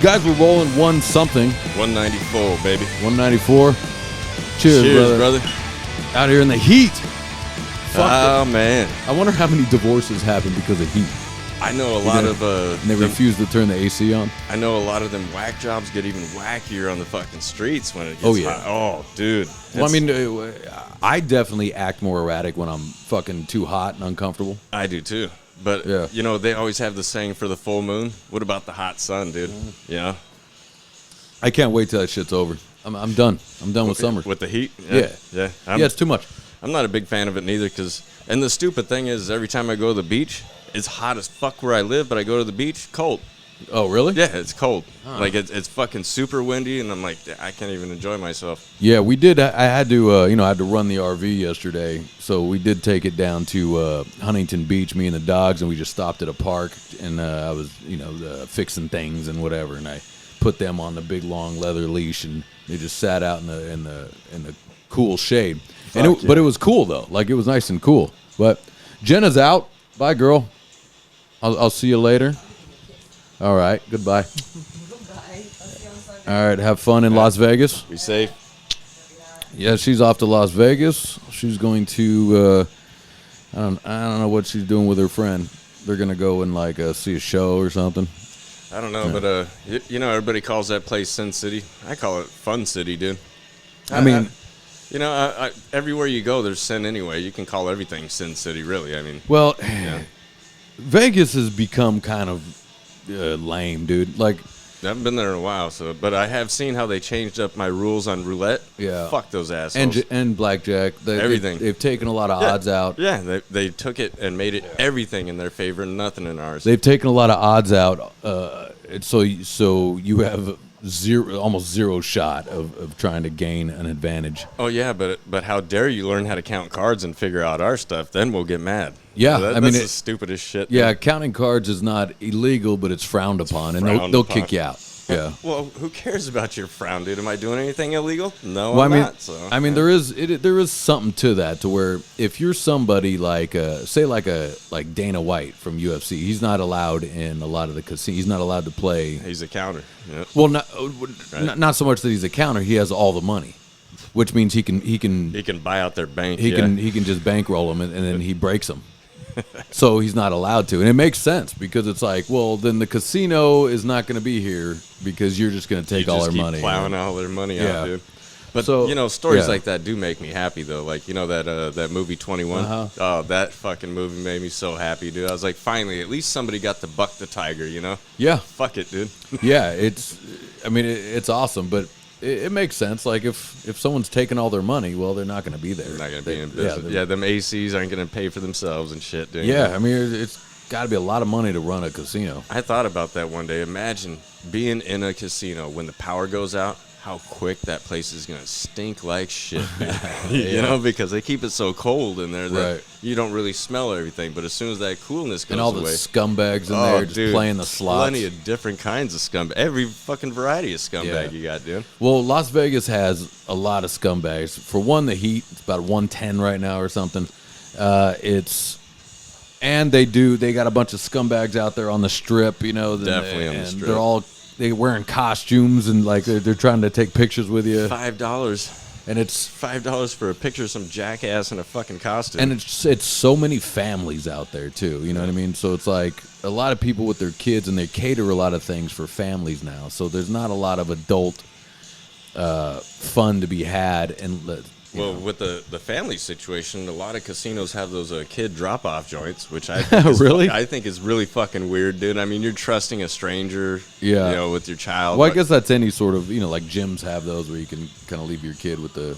Guys, we're rolling one something. 194, baby. 194. Cheers, brother. Out here in the heat. Fuck it. Man. I wonder how many divorces happen because of heat. I know a lot of... and they refuse to turn the AC on. I know a lot of them whack jobs get even wackier on the fucking streets when it gets hot. Oh, dude. Well, I mean, I definitely act more erratic when I'm fucking too hot and uncomfortable. I do, too. But, you know, they always have the saying for the full moon. What about the hot sun, dude? Yeah. I can't wait till that shit's over. I'm done. I'm done with summer. With the heat? Yeah. Yeah, it's too much. I'm not a big fan of it neither because... And the stupid thing is, every time I go to the beach, it's hot as fuck where I live, but I go to the beach, cold. Oh, really? Yeah, it's cold. Huh. Like, it's fucking super windy, and I'm like, I can't even enjoy myself. Yeah, we did. I had to, I had to run the RV yesterday, so we did take it down to Huntington Beach, me and the dogs, and we just stopped at a park, and I was, fixing things and whatever, and I put them on the big long leather leash, and they just sat out in the cool shade. But it was cool though. Like, it was nice and cool. But Jenna's out. Bye, girl. I'll see you later. All right. Goodbye. Goodbye. All right. Have fun in Las Vegas. Be safe. Yeah, she's off to Las Vegas. She's going to. I don't know what she's doing with her friend. They're gonna go and see a show or something. I don't know, but everybody calls that place Sin City. I call it Fun City, dude. I mean. Everywhere you go, there's sin anyway. You can call everything Sin City, really. I mean, well, Vegas has become kind of lame, dude. Like, I haven't been there in a while, but I have seen how they changed up my rules on roulette. Yeah, fuck those assholes. And blackjack. Everything. They've taken a lot of odds out. Yeah, they took it and made it everything in their favor, nothing in ours. They've taken a lot of odds out, so you have almost zero shot of trying to gain an advantage. Oh yeah, but how dare you learn how to count cards and figure out our stuff? Then we'll get mad. Yeah, that's the stupidest shit. Yeah, counting cards is not illegal, but it's frowned upon, and they'll kick you out. Yeah. Well, who cares about your frown, dude? Am I doing anything illegal? No, I'm not. So. I mean, there is something to that, to where if you're somebody like Dana White from UFC, he's not allowed in a lot of the casinos. He's not allowed to play. He's a counter. Yep. Well, not so much that he's a counter. He has all the money, which means he can buy out their bank. He can just bankroll them, and then he breaks them. So he's not allowed to, and it makes sense because it's like, well, then the casino is not going to be here because you're just going to take all their money, plowing all their money out, dude. But stories like that do make me happy though. Like that movie 21. Oh, that fucking movie made me so happy, dude. I was like, finally, at least somebody got to buck the tiger, you know? Yeah. Fuck it, dude. Yeah, it's awesome, but. It makes sense. Like, if someone's taking all their money, well, they're not going to be there. They're not going to be in business. Yeah, them ACs aren't going to pay for themselves and shit, dude. Yeah, I mean, it's got to be a lot of money to run a casino. I thought about that one day. Imagine being in a casino when the power goes out, how quick that place is going to stink like shit, you know, because they keep it so cold in there that you don't really smell everything. But as soon as that coolness goes away. And all the scumbags in there just playing the slots. Plenty of different kinds of scumbag. Every fucking variety of scumbag you got, dude. Well, Las Vegas has a lot of scumbags. For one, the heat, it's about 110 right now or something. And they got a bunch of scumbags out there on the strip, you know. Definitely on the strip. They're wearing costumes and they're trying to take pictures with you. $5. And it's $5 for a picture of some jackass in a fucking costume. And it's so many families out there too. You know what I mean? So it's like a lot of people with their kids, and they cater a lot of things for families now. So there's not a lot of adult fun to be had. And with the family situation, a lot of casinos have those kid drop-off joints, which I think is really fucking weird, dude. I mean, you're trusting a stranger, with your child. Well, I guess that's any sort of, like gyms have those where you can kind of leave your kid with like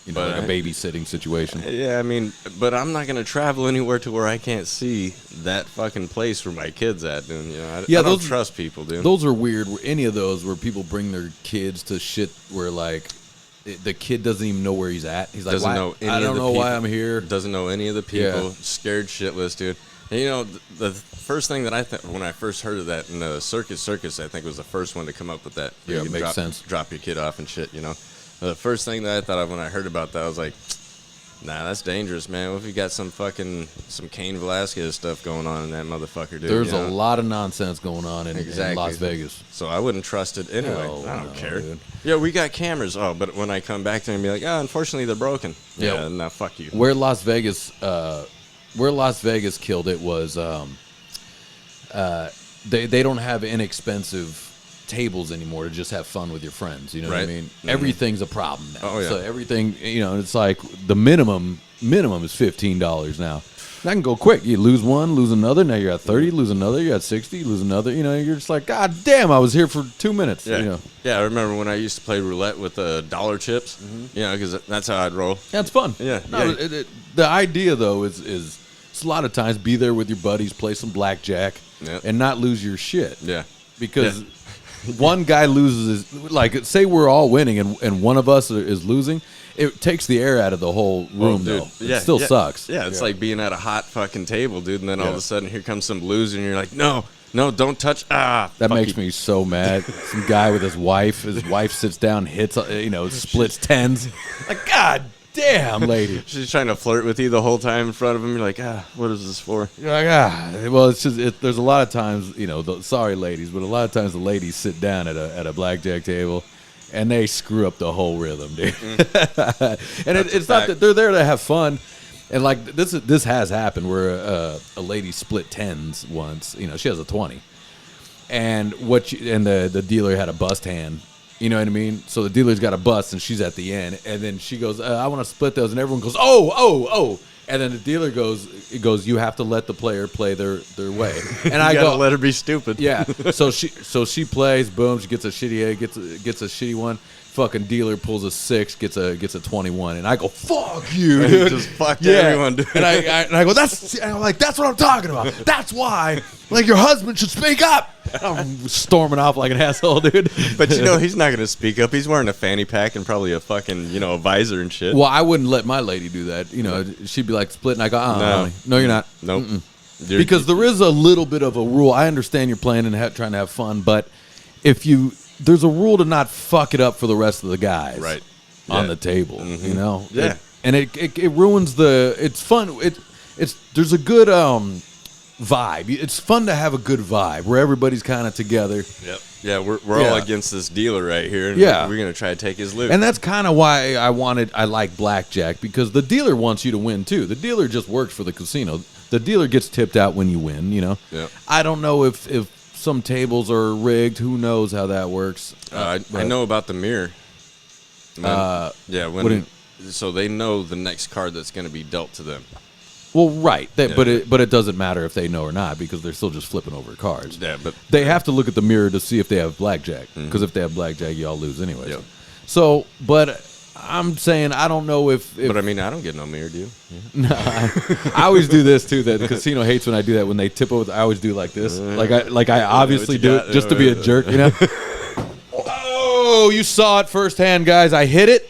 a babysitting situation. Yeah, I mean, but I'm not going to travel anywhere to where I can't see that fucking place where my kid's at, dude. I don't trust people, dude. Those are weird. Any of those where people bring their kids to shit where, like, the kid doesn't even know where he's at. He's like, I don't know why I'm here. Doesn't know any of the people. Scared shitless, dude. And the first thing that when I first heard of that in the Circus, I think was the first one to come up with that. Yeah, it makes sense. Drop your kid off and shit, The first thing that I thought of when I heard about that, I was like, Nah, that's dangerous, man. What if you got some Cain Velasquez stuff going on in that motherfucker, dude? There's a lot of nonsense going on in Las Vegas. So I wouldn't trust it anyway. I don't care. Dude. Yeah, we got cameras. Oh, but when I come back there and be like, unfortunately they're broken. Yeah, nah, fuck you. Where Las Vegas killed it was they don't have inexpensive tables anymore to just have fun with your friends. You know what I mean? Mm-hmm. Everything's a problem now. Oh, yeah. So everything, it's like the minimum is $15 now. That can go quick. You lose one, lose another. Now you're at 30, lose another. You're at 60, lose another. You're just like, God damn, I was here for 2 minutes. Yeah, yeah. I remember when I used to play roulette with dollar chips. Mm-hmm. Because that's how I'd roll. That's fun. Yeah. No, the idea though is it's a lot of times be there with your buddies, play some blackjack, and not lose your shit. Yeah. Because one guy loses his, like, say we're all winning and one of us is losing. It takes the air out of the whole room, though. It still sucks. Yeah, it's like being at a hot fucking table, dude, and then all of a sudden here comes some loser, and you're like, no, don't touch. That makes me so mad. Some guy with his wife sits down, hits, splits tens. Like, God damn, lady. She's trying to flirt with you the whole time in front of him. You're like, what is this for? You're like, well, it's just, there's a lot of times, sorry, ladies, but a lot of times the ladies sit down at a blackjack table. And they screw up the whole rhythm, dude. And it's not that they're there to have fun. And like this has happened where a lady split tens once. She has a 20, and the dealer had a bust hand. You know what I mean? So the dealer's got a bust, and she's at the end, and then she goes, "I want to split those," and everyone goes, "Oh." And then the dealer goes, you have to let the player play their way. And I go, let her be stupid. Yeah. So she plays, boom, she gets a shitty gets a shitty one. Fucking dealer pulls a 6, gets a 21, and I go, fuck you, dude. Just fuck everyone, dude. And I go, that's what I'm talking about. That's why, like, your husband should speak up. I'm storming off like an asshole, dude. But he's not gonna speak up. He's wearing a fanny pack and probably a fucking a visor and shit. Well, I wouldn't let my lady do that. She'd be like split, and I go, no, you're not. Nope. Because there is a little bit of a rule. I understand you're playing and trying to have fun, but there's a rule to not fuck it up for the rest of the guys on the table. Mm-hmm. Yeah. It ruins it's fun. There's a good vibe. It's fun to have a good vibe where everybody's kind of together. Yep. Yeah, we're all against this dealer right here. And we're gonna try to take his loot. And that's kind of why I like blackjack, because the dealer wants you to win too. The dealer just works for the casino. The dealer gets tipped out when you win. Yep. I don't know if some tables are rigged. Who knows how that works? I know about the mirror. So they know the next card that's going to be dealt to them. Well, right, but it doesn't matter if they know or not, because they're still just flipping over cards. Yeah, but they have to look at the mirror to see if they have blackjack, because if they have blackjack, y'all lose anyway. Yep. So, but I'm saying I don't know if but I mean, I don't get no mirror, do you? Yeah. No, I always do this too. That the casino hates when I do that. When they tip over, I always do like this. Like I obviously do it just to be a jerk, Oh, you saw it firsthand, guys. I hit it.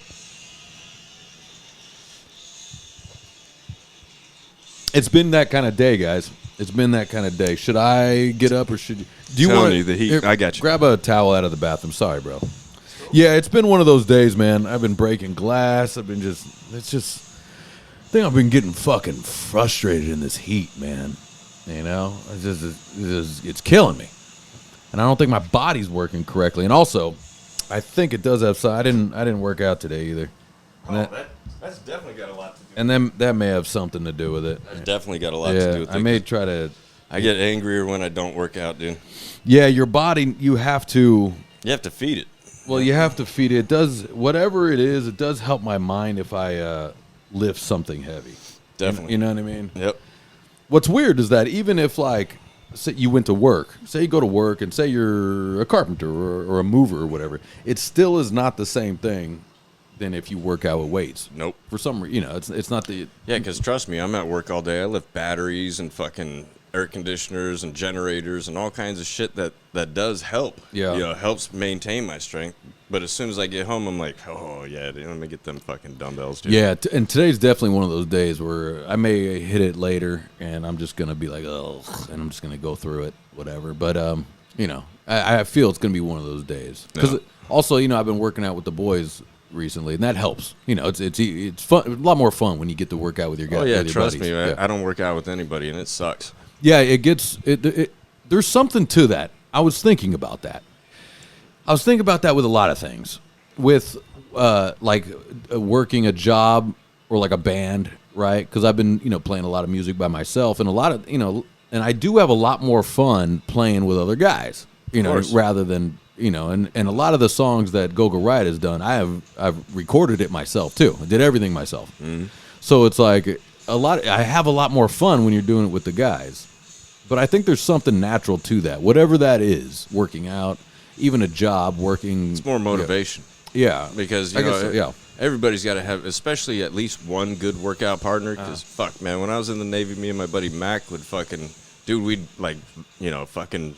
It's been that kind of day, guys. It's been that kind of day. Should I get up or should you? Do you want the heat? I got you. Grab a towel out of the bathroom. Sorry, bro. Yeah, it's been one of those days, man. I've been breaking glass. I think I've been getting fucking frustrated in this heat, man. It's killing me. And I don't think my body's working correctly. And also, I think it does have I didn't work out today either. That's definitely got a lot to do with it. And then that may have something to do with it. That's definitely got a lot to do with it. I may try to. I get angrier when I don't work out, dude. Yeah, your body, you have to feed it. Well, you have to feed it. It does, whatever it is, it does help my mind if I lift something heavy. Definitely. You know what I mean? Yep. What's weird is that even if, like, say you went to work, say you go to work and say you're a carpenter or a mover or whatever, it still is not the same thing than if you work out with weights. Nope. For some reason, it's not the... Yeah, because trust me, I'm at work all day. I lift batteries and fucking air conditioners and generators and all kinds of shit that does help. Yeah. Helps maintain my strength. But as soon as I get home, I'm like, oh, yeah, dude, let me get them fucking dumbbells, dude. Yeah, and today's definitely one of those days where I may hit it later, and I'm just going to be like, oh, and I'm just going to go through it, whatever. But, I feel it's going to be one of those days. Because also, I've been working out with the boys, recently, and that helps. You know, it's fun, a lot more fun when you get to work out with your guys. Oh yeah, with your trust buddies. me, Yeah. I don't work out with anybody, and it sucks. Yeah, there's something to that. I was thinking about that. With a lot of things. With working a job or like a band, right? Because I've been, playing a lot of music by myself, and and I do have a lot more fun playing with other guys, rather than, and a lot of the songs that Go Right has done, I've recorded it myself too. I did everything myself. Mm-hmm. So it's like I have a lot more fun when you're doing it with the guys. But I think there's something natural to that. Whatever that is, working out, even a job, working. It's more motivation. Yeah. Because, everybody's got to have, especially at least one good workout partner. Because, fuck, man, when I was in the Navy, me and my buddy Mac would we'd, fucking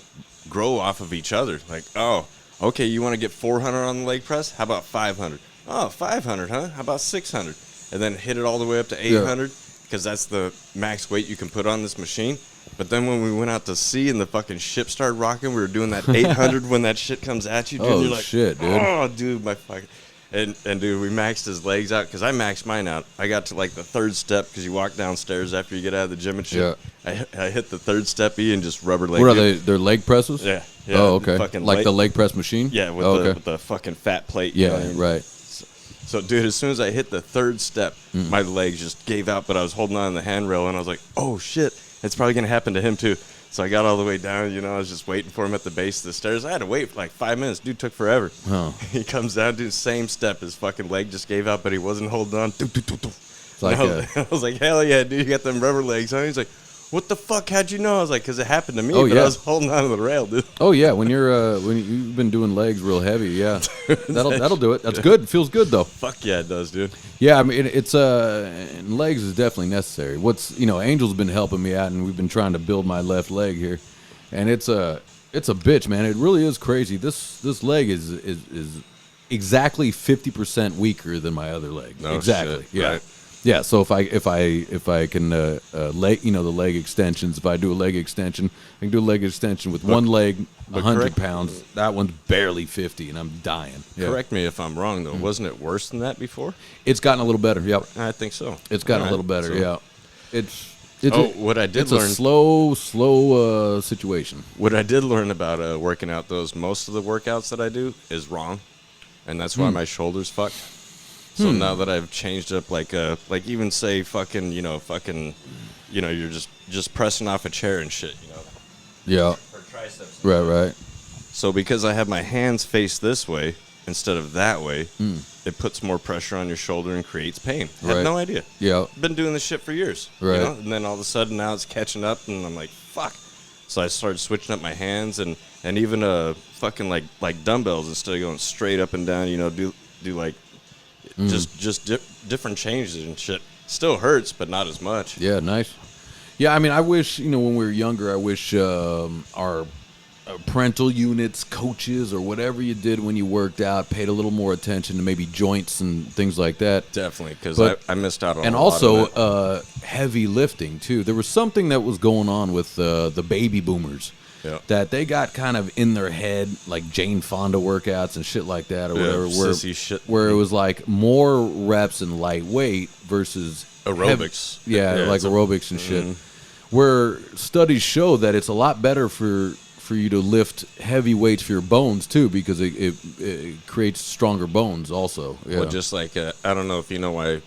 grow off of each other. Like, oh, okay, you want to get 400 on the leg press? How about 500? Oh, 500, huh? How about 600? And then hit it all the way up to 800, because that's the max weight you can put on this machine. But then when we went out to sea and the fucking ship started rocking, we were doing that 800 when that shit comes at you, dude. Oh, you're like, shit, dude. Oh, dude, my fucking... And dude, we maxed his legs out, because I maxed mine out. I got to, like, the third step, because you walk downstairs after you get out of the gym and shit. Yeah. I hit the third step E and just rubber leg. What are they? They're leg presses? Yeah. Oh, okay. Like the leg press machine? Yeah, with the fucking fat plate. Yeah, right. So, dude, as soon as I hit the third step, my legs just gave out, but I was holding on to the handrail, and I was like, oh, shit, it's probably going to happen to him, too. So I got all the way down, I was just waiting for him at the base of the stairs. I had to wait for like 5 minutes. Dude took forever. Oh. He comes down, dude, same step. His fucking leg just gave out, but he wasn't holding on. Like I was like, hell yeah, dude, you got them rubber legs, huh? He's like, what the fuck, how'd you know? I was like, because it happened to me, but I was holding on to the rail, dude. Oh, yeah, when you've been doing legs real heavy, yeah. That'll do it. That's good. It feels good, though. Fuck yeah, it does, dude. Yeah, I mean, and legs is definitely necessary. Angel's been helping me out, and we've been trying to build my left leg here. And it's a bitch, man. It really is crazy. This leg is exactly 50% weaker than my other leg. No exactly. Shit. Yeah. Right. Yeah. So if I can leg, the leg extensions. If I do a leg extension, I can do a leg extension with one leg, 100 pounds. That one's barely 50, and I'm dying. Yeah. Correct me if I'm wrong, though. Wasn't it worse than that before? It's gotten a little better. Yep. I think so. It's gotten a little better. Yeah. It's what I did learn. It's a slow situation. What I did learn about working out, most of the workouts that I do is wrong, and that's why my shoulder's fucked. So now that I've changed up, like even say you're just pressing off a chair and shit, Yeah. For triceps. Right. So because I have my hands faced this way instead of that way, it puts more pressure on your shoulder and creates pain. I have no idea. Yeah. Been doing this shit for years. Right. And then all of a sudden now it's catching up, and I'm like, fuck. So I started switching up my hands and even fucking like dumbbells, instead of going straight up and down, do like just different changes and shit. Still hurts, but not as much. Yeah, nice. Yeah, I mean, I wish, when we were younger, I wish our parental units, coaches, or whatever you did when you worked out paid a little more attention to maybe joints and things like that. Definitely, because I missed out on and a also lot of that. Heavy lifting, too. There was something that was going on with the baby boomers. Yeah. That they got kind of in their head, like Jane Fonda workouts and shit like that, or whatever, sissy shit. Where it was like more reps and lightweight versus aerobics. Like aerobics and shit. Where studies show that it's a lot better for you to lift heavy weights for your bones too, because it creates stronger bones also. Yeah. Well, just like I don't know if you know why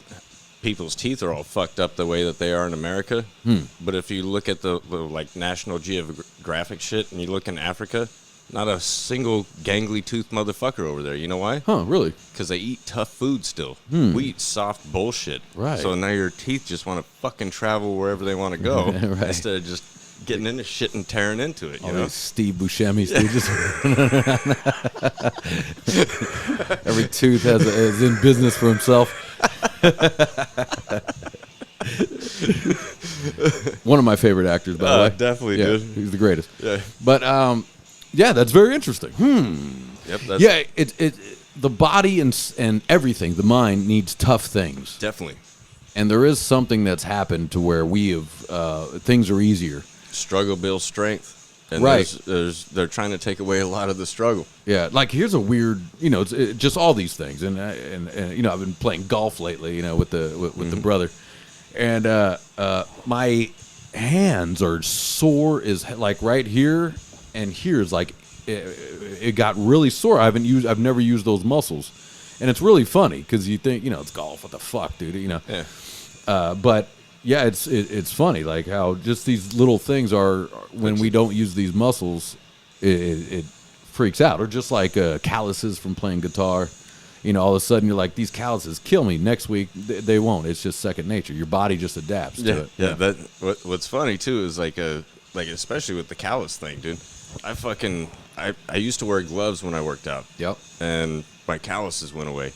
people's teeth are all fucked up the way that they are in America. But if you look at the like National Geographic shit, and you look in Africa, not a single gangly tooth motherfucker over there. You know why? Huh, really? Because they eat tough food still. We eat soft bullshit. Right. So now your teeth just want to fucking travel wherever they want to go, right. instead of just getting into shit and tearing into it. You know? These Steve Buscemi's, dude. Just every tooth is in business for himself. One of my favorite actors, by the way. Definitely, dude. He's the greatest. Yeah. But yeah, that's very interesting. Yep. That's It the body and everything, the mind needs tough things. Definitely. And there is something that's happened to where we have things are easier. Struggle builds strength. And right. they're trying to take away a lot of the struggle. Yeah, like here's a weird, it's just all these things, and I've been playing golf lately, with the brother, and my hands are sore as like right here and here's like it got really sore. I've never used those muscles, and it's really funny because you think it's golf, what the fuck, dude, Yeah. but. Yeah, it's funny, like how just these little things are when we don't use these muscles, it freaks out. Or just like calluses from playing guitar, all of a sudden you're like, these calluses kill me. Next week they won't. It's just second nature. Your body just adapts to it. Yeah. What's funny too is like especially with the callus thing, dude. I used to wear gloves when I worked out. Yep. And my calluses went away.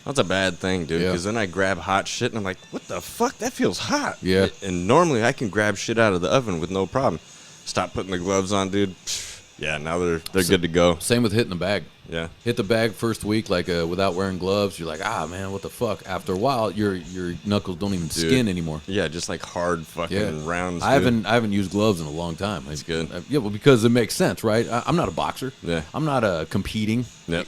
That's a bad thing, dude, because then I grab hot shit and I'm like, what the fuck? That feels hot. Yeah. And normally I can grab shit out of the oven with no problem. Stop putting the gloves on, dude. Yeah, now they're good to go. Same with hitting the bag. Yeah. Hit the bag first week like without wearing gloves. You're like, man, what the fuck? After a while, your knuckles don't even skin anymore. Yeah, just like hard fucking rounds. I haven't used gloves in a long time. That's good. Yeah, well, because it makes sense, right? I'm not a boxer. Yeah. I'm not competing. Yep.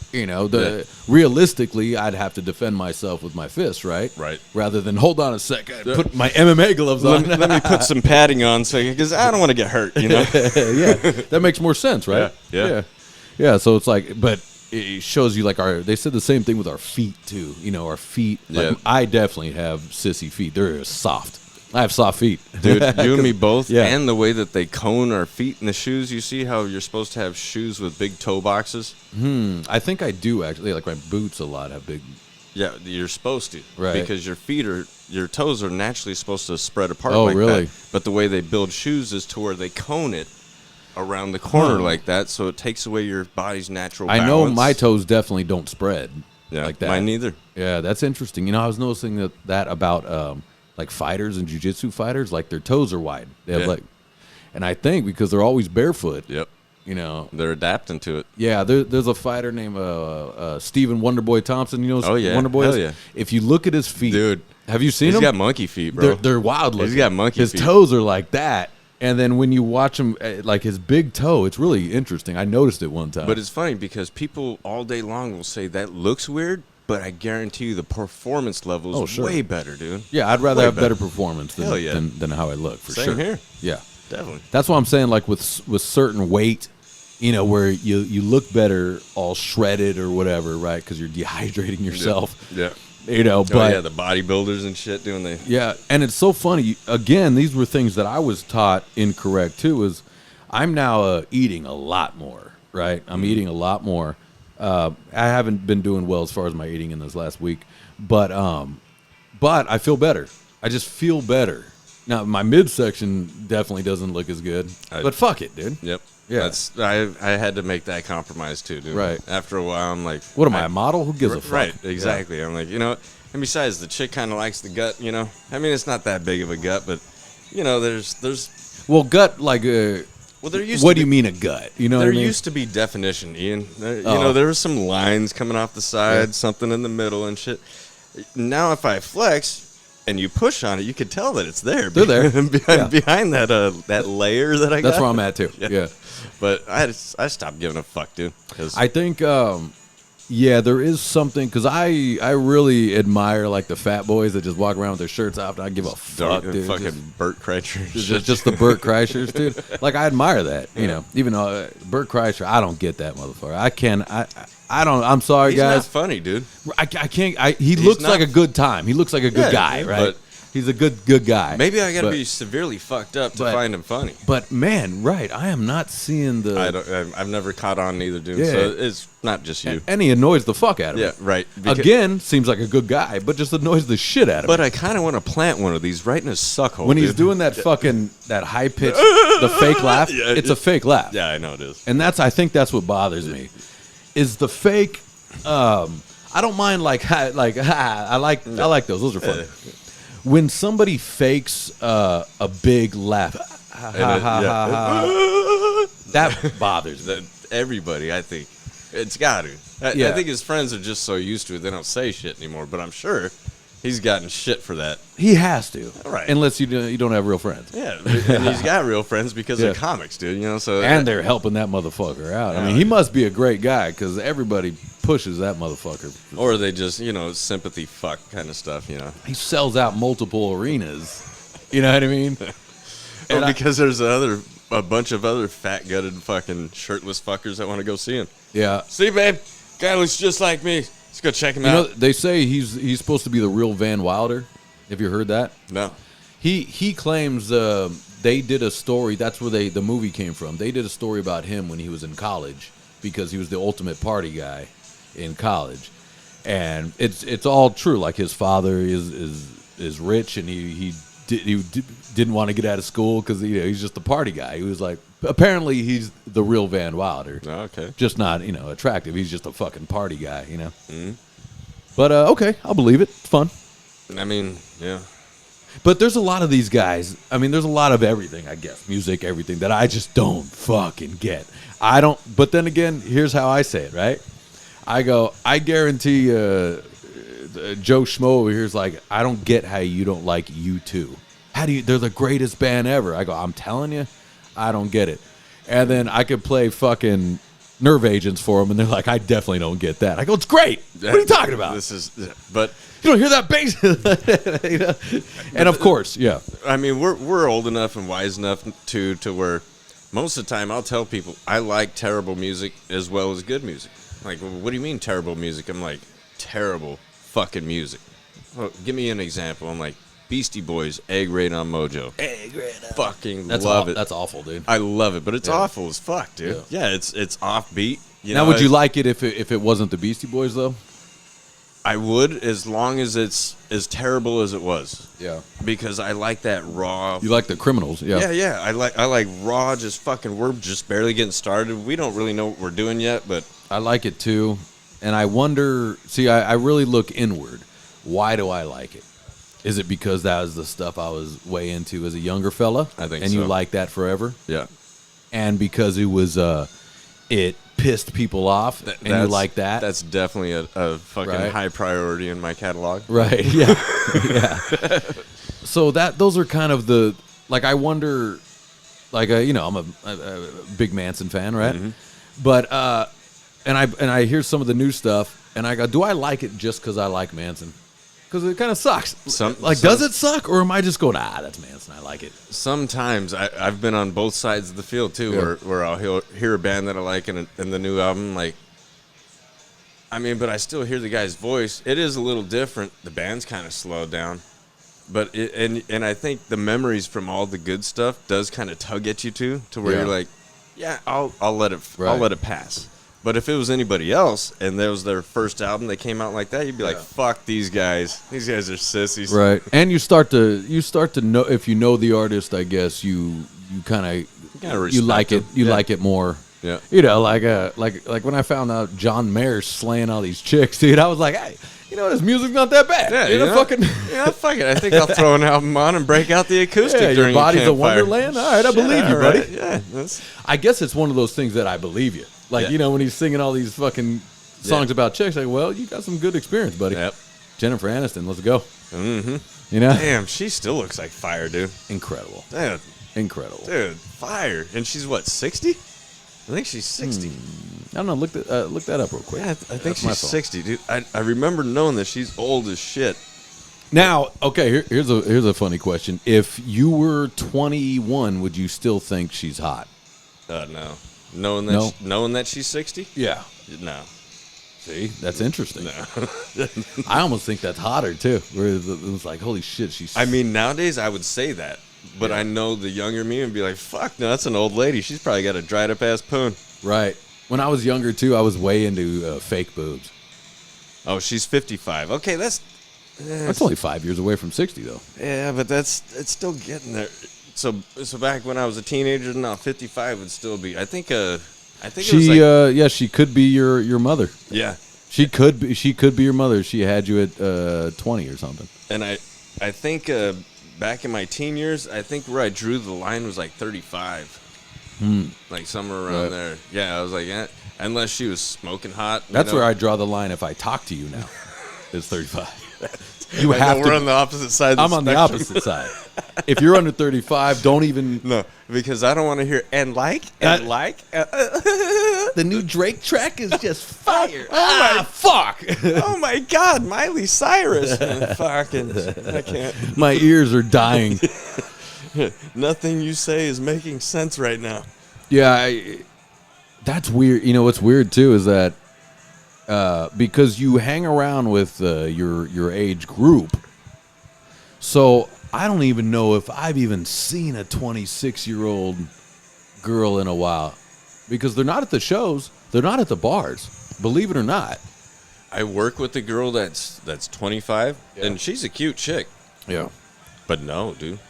Realistically, I'd have to defend myself with my fists, right? Right. Rather than hold on a second, put my MMA gloves on. Let me put some padding on, because I don't want to get hurt. Yeah, that makes more sense, right? Yeah. So it's like, but it shows you like they said the same thing with our feet too. Our feet. Like, I definitely have sissy feet. They're soft. I have soft feet, dude. You and me both. Yeah. And the way that they cone our feet in the shoes. You see how you're supposed to have shoes with big toe boxes? I think I do actually. Like my boots a lot have big. Yeah, you're supposed to, right? Because your toes are naturally supposed to spread apart. Oh, like really? That. But the way they build shoes is to where they cone it around the corner like that, so it takes away your body's natural balance. I know my toes definitely don't spread like that. Mine neither. Yeah, that's interesting. I was noticing that about like fighters and jiu-jitsu fighters, like their toes are wide. They have and I think because they're always barefoot. Yep. They're adapting to it. Yeah, there's a fighter named Stephen Wonderboy Thompson. Oh yeah, Wonderboy. Hell yeah. If you look at his feet, dude, have you seen him? He's got monkey feet, bro. They're wild looking. He's got monkey feet. His toes are like that. And then when you watch him, like his big toe, it's really interesting. I noticed it one time. But it's funny because people all day long will say that looks weird, but I guarantee you the performance level is way better, dude. Yeah, I'd rather have better performance than how I look, for Same sure. Here. Yeah. Definitely. That's what I'm saying, like with certain weight, where you look better all shredded or whatever, right? Because you're dehydrating yourself. Yeah. But the bodybuilders and shit doing the and it's so funny. Again, these were things that I was taught incorrect too. Is I'm now eating a lot more, right? I'm eating a lot more. I haven't been doing well as far as my eating in this last week, but I feel better. I just feel better. Now my midsection definitely doesn't look as good, but fuck it, dude. Yep. Yeah. I had to make that compromise too, dude. Right. After a while, I'm like, what am I, a model? Who gives a fuck? Right. Exactly. Yeah. I'm like, and besides, the chick kind of likes the gut. I mean, it's not that big of a gut, but there's gut like well, there used. What to do you mean a gut? There used to be definition, Ian. There were some lines coming off the side, something in the middle, and shit. Now, if I flex and you push on it, you can tell that it's there. They're there behind that layer that I got. That's where I'm at too. Yeah. But I stopped giving a fuck, dude. I think, there is something, because I really admire like the fat boys that just walk around with their shirts off, and I give a fuck, dude. Fucking Burt Kreischer. Just the Burt Kreischers, dude. Like I admire that, even though Burt Kreischer, I don't get that motherfucker. I don't. I'm sorry, guys. He's not funny, dude. I can't. He looks like a good time. He looks like a good guy, right? He's a good guy. Maybe I got to be severely fucked up to find him funny. But man, right? I am not seeing the. I've never caught on neither, dude. So it's not just you. And he annoys the fuck out of me. Yeah, right. Again, seems like a good guy, but just annoys the shit out of me. But I kind of want to plant one of these right in his suck hole. When he's doing that fucking that high pitch, the fake laugh. It's a fake laugh. Yeah, I know it is. And I think that's what bothers me, is the fake. I don't mind I like those. Those are fun. When somebody fakes a big laugh, that bothers me. Everybody, I think, it's got to. I think his friends are just so used to it they don't say shit anymore. But I'm sure He's gotten shit for that. He has to, Right? Unless you don't have real friends. Yeah, and he's got real friends because they're comics, dude. You know, so and they're helping that motherfucker out. I mean, he must be a great guy because everybody pushes that motherfucker. Or they just, sympathy fuck kind of stuff. He sells out multiple arenas. You know what I mean? And because there's a bunch of other fat gutted fucking shirtless fuckers that want to go see him. Yeah. See, babe, guy looks just like me. Let's go check him out. They say he's supposed to be the real Van Wilder. Have you heard that? No. He claims they did a story. That's where the movie came from. They did a story about him when he was in college because he was the ultimate party guy in college, and it's all true. Like his father is rich, and he didn't want to get out of school because he's just a party guy. He was like, apparently he's the real Van Wilder. Oh, okay. Just not attractive. He's just a fucking party guy. Mm-hmm. But okay, I'll believe it. It's fun. I mean, yeah. But there's a lot of these guys. I mean, there's a lot of everything, I guess. Music, everything that I just don't fucking get. I don't. But then again, here's how I say it, right? I guarantee Joe Schmo over here is like, I don't get how you don't like U2. They're the greatest band ever. I go, I'm telling you, I don't get it. And then I could play fucking Nerve Agents for them, and they're like, I definitely don't get that. I go, it's great. What are you talking about? But you don't hear that bass. And of course, yeah. I mean, we're old enough and wise enough to where most of the time I'll tell people I like terrible music as well as good music. Like, well, what do you mean terrible music? I'm like, terrible fucking music. Well, give me an example. I'm like, Beastie Boys, Egg Raid on Mojo. Egg Raid on fucking love it. That's awful, dude. I love it, but it's awful as fuck, dude. Yeah, it's offbeat. Now, would you like it if it wasn't the Beastie Boys, though? I would, as long as it's as terrible as it was. Yeah. Because I like that raw. You like the Criminals, yeah. Yeah. I like raw, just fucking, we're just barely getting started. We don't really know what we're doing yet, but. I like it too. And I wonder, I really look inward. Why do I like it? Is it because that was the stuff I was way into as a younger fella? I think and so. You like that forever? Yeah. And because it was, it pissed people off, and you like that? That's definitely a fucking high priority in my catalog. Right, yeah. Yeah. So those are kind of the, like, I wonder, like, I'm a big Manson fan, right? Mm-hmm. But, and I hear some of the new stuff, and I go, do I like it just because I like Manson? Because it kind of sucks. Does it suck, or am I just going, that's Manson, I like it? Sometimes I've been on both sides of the field too, where I'll hear a band that I like in the new album, like. I mean, but I still hear the guy's voice. It is a little different. The band's kind of slowed down, but and I think the memories from all the good stuff does kind of tug at you too, to where you're like, yeah, I'll let it pass. But if it was anybody else and that was their first album, they came out like that, you'd be like, "Fuck these guys! These guys are sissies." Right, and you start to know, if you know the artist, I guess you kind of you like it. You like it more. Yeah. Like when I found out John Mayer's slaying all these chicks, dude, I was like, hey, his music's not that bad. Yeah, fuck it. I think I'll throw an album on and break out the acoustic during your body's a a wonderland. All right, I believe you, buddy. Right. Yeah, I guess it's one of those things that I believe you. Like, when he's singing all these fucking songs about chicks, like, well, you got some good experience, buddy. Yep. Jennifer Aniston, let's go. Mm-hmm. Damn, she still looks like fire, dude. Incredible. Damn. Incredible. Dude, fire. And she's what, 60? I think she's 60. I don't know. Look that up real quick. Yeah, I think she's 60, dude. I remember knowing that she's old as shit. Now, okay, here's a funny question. If you were 21, would you still think she's hot? No. Knowing that she's 60? Yeah. No. See, that's interesting. No. I almost think that's hotter too. Where it was like, holy shit, she's. I mean, nowadays I would say that, but I know the younger me would be like, fuck, no, that's an old lady. She's probably got a dried up ass poon. Right. When I was younger too, I was way into fake boobs. Oh, she's 55. Okay, that's only 5 years away from 60 though. Yeah, but it's still getting there. So back when I was a teenager, now 55 would still be. I think she it was like, she could be your mother. Yeah, she could be your mother. She had you at 20 or something. And I think back in my teen years, I think where I drew the line was like 35, like somewhere around there. Yeah, I was like, unless she was smoking hot. That's where I draw the line. If I talk to you now, it's 35. You have we're to. on the opposite side. I'm on the opposite side. If you're under 35, don't even. No, because I don't want to hear The new Drake track is just fire. Fuck. Oh my God, Miley Cyrus. Fucking, I can't. My ears are dying. Nothing you say is making sense right now. Yeah, that's weird. You know what's weird too is that because you hang around with your age group, so I don't even know if I've even seen a 26-year-old girl in a while because they're not at the shows, they're not at the bars. Believe it or not. I work with a girl that's 25, and she's a cute chick. Yeah, but no, dude,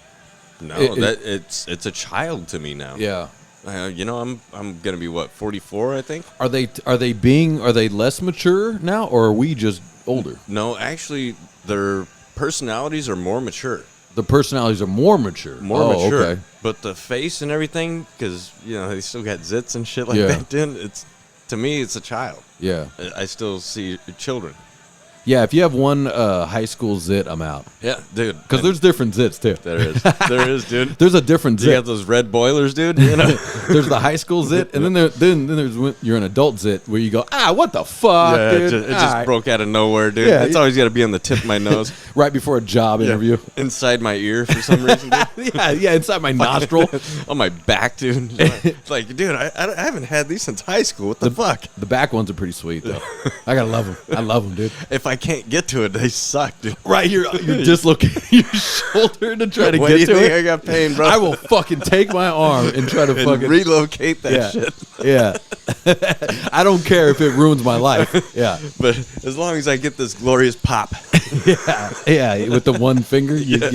no, it's a child to me now. Yeah. I'm gonna be 44, I think. Are they less mature now, or are we just older? No, actually, their personalities are more mature. The personalities are more mature. More mature. Okay. But the face and everything, because they still got zits and shit like that. Dude, to me, it's a child. Yeah. I still see children. Yeah, if you have one high school zit, I'm out. Yeah, dude. Because there's different zits, too. There is. There is, dude. There's a different zit. You got those red boilers, dude. There's the high school zit, and then there's when you're an adult zit where you go, what the fuck, dude? It just broke out of nowhere, dude. Yeah, it's always got to be on the tip of my nose. Right before a job interview. Inside my ear for some reason, dude. yeah, inside my nostril. On my back, dude. Like, dude, I haven't had these since high school. What the fuck? The back ones are pretty sweet, though. I gotta love them. I love them, dude. If I can't get to it, they suck, dude. Right, you're dislocating your shoulder to try to What get do you to think it. I got pain, bro? I will fucking take my arm and try to fucking relocate that shit. Yeah. I don't care if it ruins my life. Yeah. But as long as I get this glorious pop. Yeah, with the one finger you get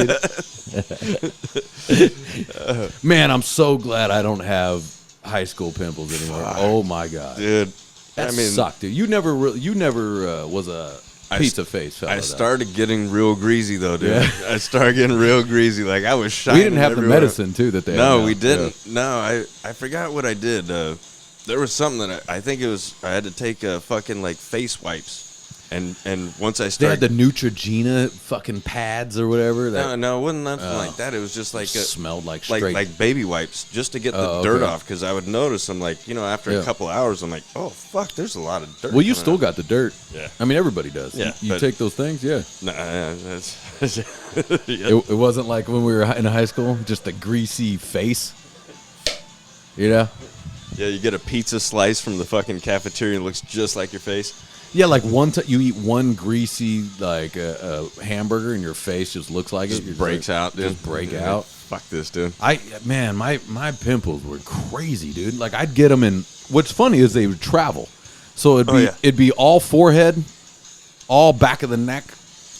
it. Man, I'm so glad I don't have high school pimples anymore. Oh my God. Dude. That sucked, dude. You never was a pizza face fella. I started getting real greasy though, dude. Yeah. I started getting real greasy. Like I was shining. We didn't have the medicine too that they. No, we didn't. Yeah. No, I forgot what I did. There was something that I think it was. I had to take fucking like face wipes, and once I started, they had the Neutrogena fucking pads or whatever. No, it wasn't nothing like that. It was just like smelled like straight like baby wipes just to get the dirt off because I would notice. I'm like, after a couple hours, I'm like, oh fuck, there's a lot of dirt. Well, you still got the dirt. Yeah, I mean everybody does. Yeah, you take those things. Yeah. Nah, it wasn't like when we were in high school, just a greasy face. Yeah, you get a pizza slice from the fucking cafeteria and it looks just like your face. Yeah, like you eat one greasy like a hamburger and your face just looks like it. Just breaks out, dude. Just break out. Fuck this, dude. My pimples were crazy, dude. Like I'd get them in. What's funny is they would travel, so it'd be all forehead, all back of the neck,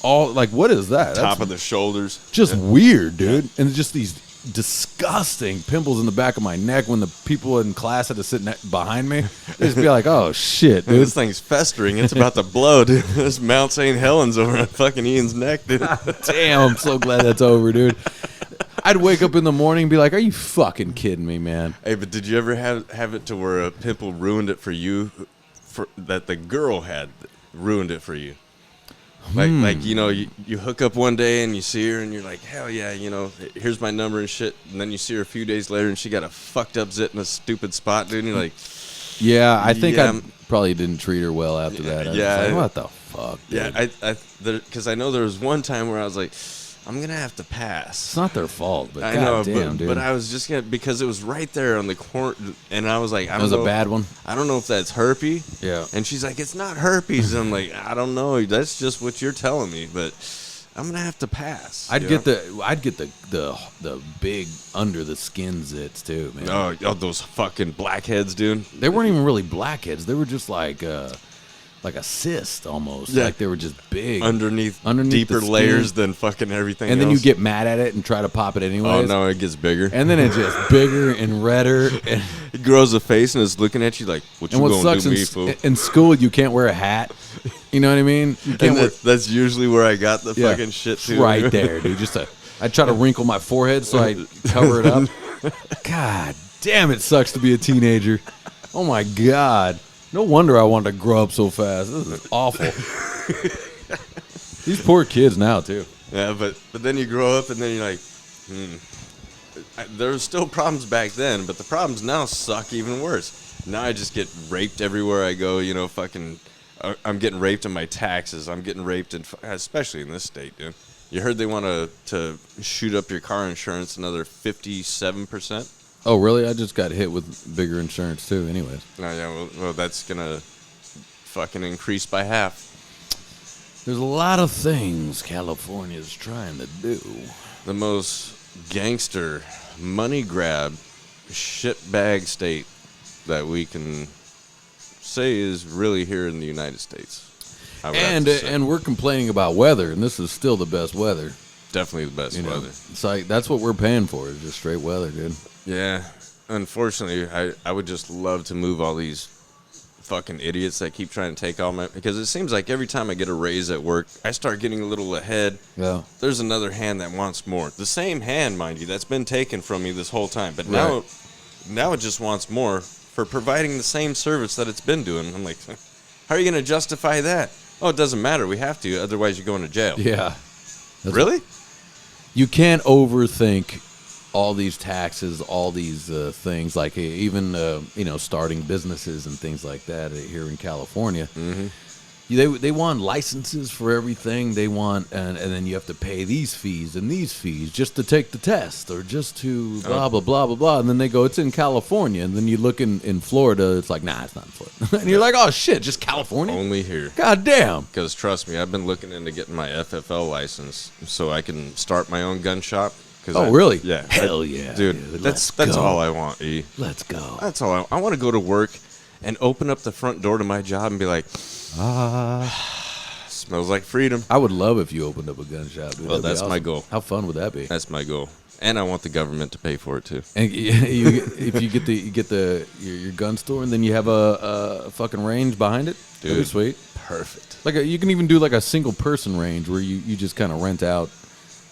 all like what is that? Top of the shoulders. Just weird, dude. And just these disgusting pimples in the back of my neck when the people in class had to sit behind me. They'd just be like, oh shit, dude. This thing's festering. It's about to blow, dude. This Mount St. Helens over on fucking Ian's neck, dude. Damn, I'm so glad that's over, dude. I'd wake up in the morning and be like, are you fucking kidding me, man? Hey, but did you ever have it to where a pimple ruined it for you, that the girl had ruined it for you? Like you hook up one day and you see her and you're like, hell yeah, here's my number and shit. And then you see her a few days later and she got a fucked up zit in a stupid spot, dude. And you're like, yeah, I think I probably didn't treat her well after that. Yeah, like, what the fuck, dude? Yeah, because I know there was one time where I was like, I'm gonna have to pass. It's not their fault, but I know, damn, dude. But I was just because it was right there on the corner, and I was like, it was a bad one. I don't know if that's herpes. Yeah. And she's like, it's not herpes. And I'm like, I don't know. That's just what you're telling me, but I'm gonna have to pass. I'd get the big under the skin zits too, man. Oh, those fucking blackheads, dude. They weren't even really blackheads. They were just like a cyst almost. Yeah. Like they were just big. Underneath deeper layers than fucking everything and else. then you get mad at it and try to pop it anyways. Oh, no, it gets bigger. And then it's just bigger and redder. And it grows a face and it's looking at you like, what you gonna do me, fool? In school, you can't wear a hat. You know what I mean? You can't that's usually where I got the fucking shit, too. Right there, dude. I try to wrinkle my forehead so I cover it up. God damn, it sucks to be a teenager. Oh, my God. No wonder I wanted to grow up so fast. This is awful. These poor kids now too. Yeah, but then you grow up and then you're like, there were still problems back then, but the problems now suck even worse. Now I just get raped everywhere I go. You know, fucking, I'm getting raped in my taxes. I'm getting raped especially in this state, dude. You heard they want to shoot up your car insurance another 57%? Oh, really? I just got hit with bigger insurance too. Anyways. No, yeah. Well, that's gonna fucking increase by half. There's a lot of things California's trying to do. The most gangster, money grab, shitbag state that we can say is really here in the United States. And we're complaining about weather, and this is still the best weather. Definitely the best weather. It's like that's what we're paying for is just straight weather, dude. Yeah. Unfortunately, I would just love to move all these fucking idiots that keep trying to take all my... Because it seems like every time I get a raise at work, I start getting a little ahead. Yeah. There's another hand that wants more. The same hand, mind you, that's been taken from me this whole time. But Right. now it just wants more for providing the same service that it's been doing. I'm like, how are you going to justify that? Oh, it doesn't matter. We have to. Otherwise, you're going to jail. Yeah. Really? You can't overthink all these taxes, all these things, like even starting businesses and things like that here in California. Mm-hmm. They want licenses for everything. They want, and then you have to pay these fees and these fees just to take the test or just to blah blah blah blah blah. And then they go, it's in California, and then you look in Florida, it's like, nah, it's not in Florida. And you're like, oh shit, just California? Only here. God damn. Because trust me, I've been looking into getting my FFL license so I can start my own gun shop. Really? Yeah. Hell yeah, dude. That's all I want, E. Let's go. That's all I want to go to work and open up the front door to my job and be like, smells like freedom. I would love if you opened up a gun shop, dude. Well, That'd be that's my awesome. goal. How fun would that be? That's my goal. And I want the government to pay for it too. And if you get your gun store, and then you have a fucking range behind it, Dude, that'd be sweet. Perfect. Like you can even do like a single person range where you just kind of rent out,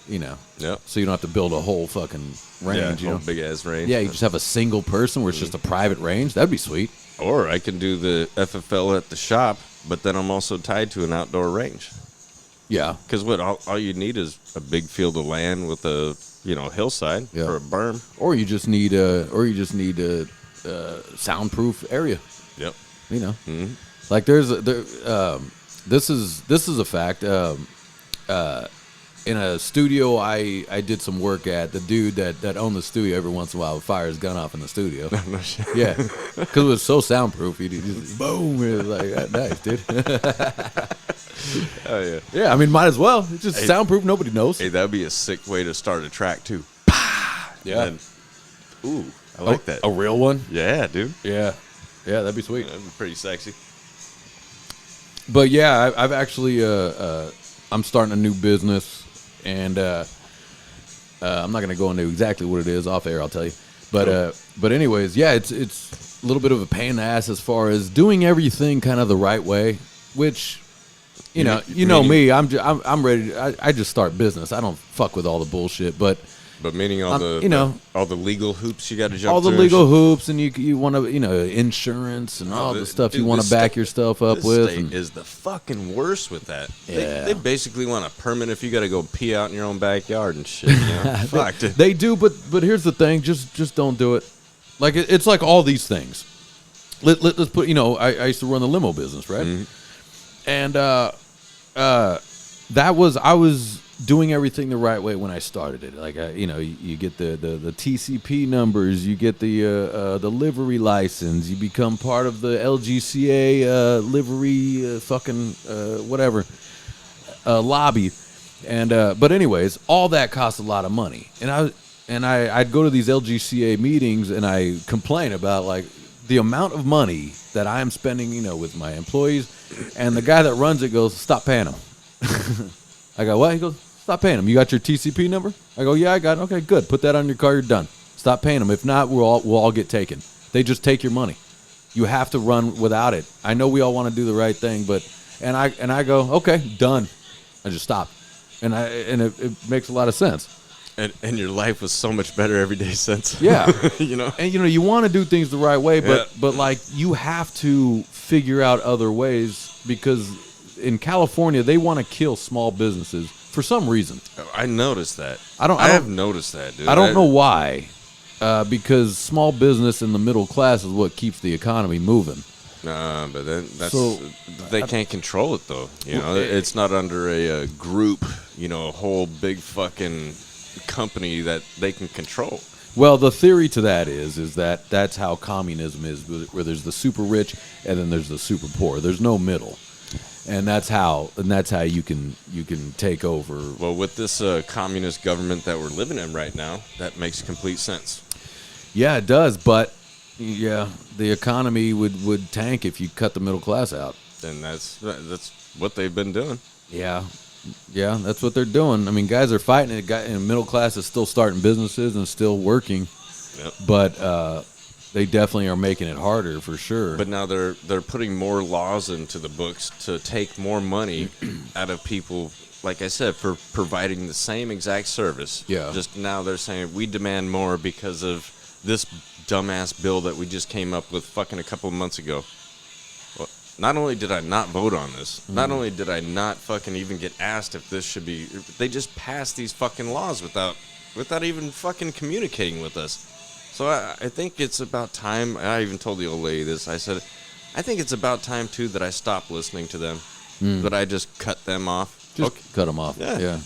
Yep. so you don't have to build a whole fucking range. Yeah, big ass range. Yeah, you just have a single person where it's just a private range. That'd be sweet. Or I can do the FFL at the shop, but then I'm also tied to an outdoor range. Yeah. Because all you need is a big field of land with a hillside for a berm. Or you just need a soundproof area. Yep. Mm-hmm. Like this is a fact. In a studio I did some work at, the dude that owned the studio every once in a while would fire his gun off in the studio. No shit. Yeah, because it was so soundproof. He just boom. It was like, nice, dude. Oh yeah. Yeah, I mean, might as well. It's just soundproof. Nobody knows. Hey, that'd be a sick way to start a track too. Yeah. And, ooh, I like that. A real one. Yeah, dude. Yeah, that'd be sweet. That'd be pretty sexy. But yeah, I've actually I'm starting a new business. And I'm not going to go into exactly what it is off air. I'll tell you. But anyways, yeah, it's a little bit of a pain in the ass as far as doing everything kind of the right way. Which, you know me, I'm ready. I just start business. I don't fuck with all the bullshit. But meaning all the legal hoops you got to jump all the through legal hoops, and you want to insurance and all the stuff you want to back yourself up with. This state is the fucking worst with that. Yeah. They basically want a permit if you got to go pee out in your own backyard and shit. Fuck. They do, but here's the thing: just don't do it. Like it's like all these things. Let's put I used to run the limo business, right? Mm-hmm. And I was doing everything the right way when I started it. Like you get the TCP numbers, you get the livery license, you become part of the LGCA livery whatever lobby, and but anyways, all that costs a lot of money, and I'd go to these LGCA meetings and I complain about like the amount of money that I'm spending, with my employees, and the guy that runs it goes, stop paying them. I go, what? He goes, stop paying them. You got your TCP number? I go, yeah, I got it. Okay, good. Put that on your car. You're done. Stop paying them. If not, we'll all get taken. They just take your money. You have to run without it. I know we all want to do the right thing, but and I go, okay, done. I just stopped, and it makes a lot of sense. And your life was so much better every day since. Yeah. And you want to do things the right way, but like you have to figure out other ways because in California, they want to kill small businesses for some reason. I noticed that. I have noticed that, dude. I don't know why. Because small business and the middle class is what keeps the economy moving. But then they can't control it though. You know, it's not under a group. You know, a whole big fucking company that they can control. Well, the theory to that is that that's how communism is, where there's the super rich and then there's the super poor. There's no middle, and that's how you can take over. Well, with this communist government that we're living in right now, that makes complete sense. Yeah, it does, but yeah, the economy would tank if you cut the middle class out. And that's what they've been doing. Yeah, that's what they're doing. I mean, guys are fighting it. And middle class is still starting businesses and still working, but they definitely are making it harder for sure. But now they're putting more laws into the books to take more money out of people. Like I said, for providing the same exact service. Yeah. Just now they're saying we demand more because of this dumbass bill that we just came up with fucking a couple of months ago. Well, not only did I not vote on this, not only did I not fucking even get asked if this should be, they just passed these fucking laws without even fucking communicating with us. So I think it's about time. I even told the old lady this. I said, I think it's about time too that I stop listening to them, that I just cut them off. Just cut them off. Yeah.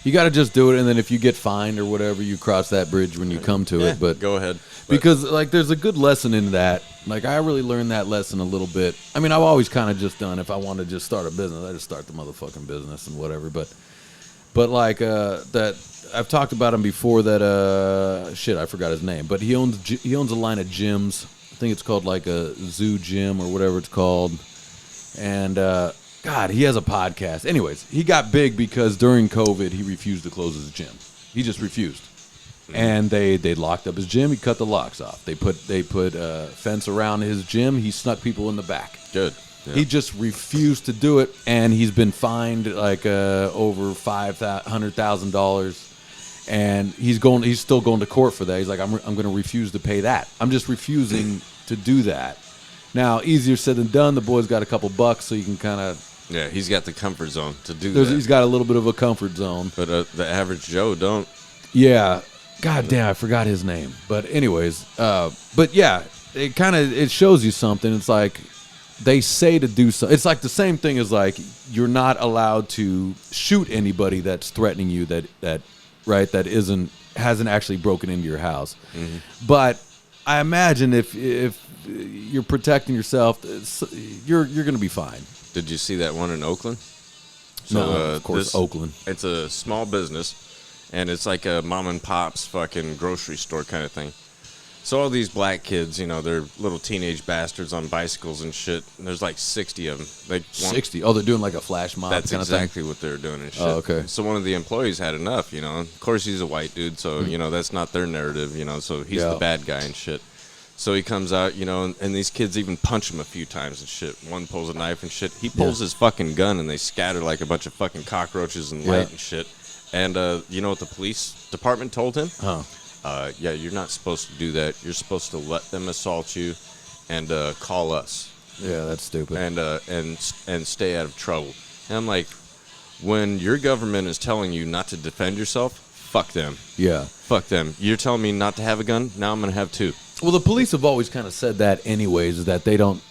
You got to just do it, and then if you get fined or whatever, you cross that bridge when you come to it. But go ahead. Because like there's a good lesson in that. Like I really learned that lesson a little bit. I mean, I've always kind of just done, if I want to just start a business, I just start the motherfucking business and whatever. But like that I've talked about him before. That shit, I forgot his name. But he owns a line of gyms. I think it's called like a Zoo Gym or whatever it's called. And God, he has a podcast. Anyways, he got big because during COVID he refused to close his gym. He just refused. And they locked up his gym. He cut the locks off. They put a fence around his gym. He snuck people in the back. Good. Yeah. He just refused to do it, and he's been fined like over $500,000, and he's still going to court for that. He's like, I'm going to refuse to pay that. I'm just refusing to do that. Now, easier said than done. The boy's got a couple bucks, so you can kind of. Yeah, he's got the comfort zone to do that. He's got a little bit of a comfort zone, but the average Joe don't. Yeah. God damn, I forgot his name. But anyways, but yeah, it shows you something. It's like they say to do so. It's like the same thing as like you're not allowed to shoot anybody that's threatening you that hasn't actually broken into your house. Mm-hmm. But I imagine if you're protecting yourself, you're going to be fine. Did you see that one in Oakland? So, no, of course, Oakland. It's a small business. And it's like a mom and pop's fucking grocery store kind of thing. So all these black kids, you know, they're little teenage bastards on bicycles and shit. And there's like 60 of them. 60? Oh, they're doing like a flash mob. That's kind exactly of thing? what they're doing and shit. Oh, okay. So one of the employees had enough, you know. Of course, he's a white dude, so, you know, that's not their narrative, you know. So he's the bad guy and shit. So he comes out, you know, and these kids even punch him a few times and shit. One pulls a knife and shit. He pulls his fucking gun, and they scatter like a bunch of fucking cockroaches and light and shit. And you know what the police department told him? Yeah, you're not supposed to do that. You're supposed to let them assault you and call us. Yeah, that's stupid. And stay out of trouble. And I'm like, when your government is telling you not to defend yourself, fuck them. Yeah. Fuck them. You're telling me not to have a gun? Now I'm going to have two. Well, the police have always kind of said that anyways, is that they don't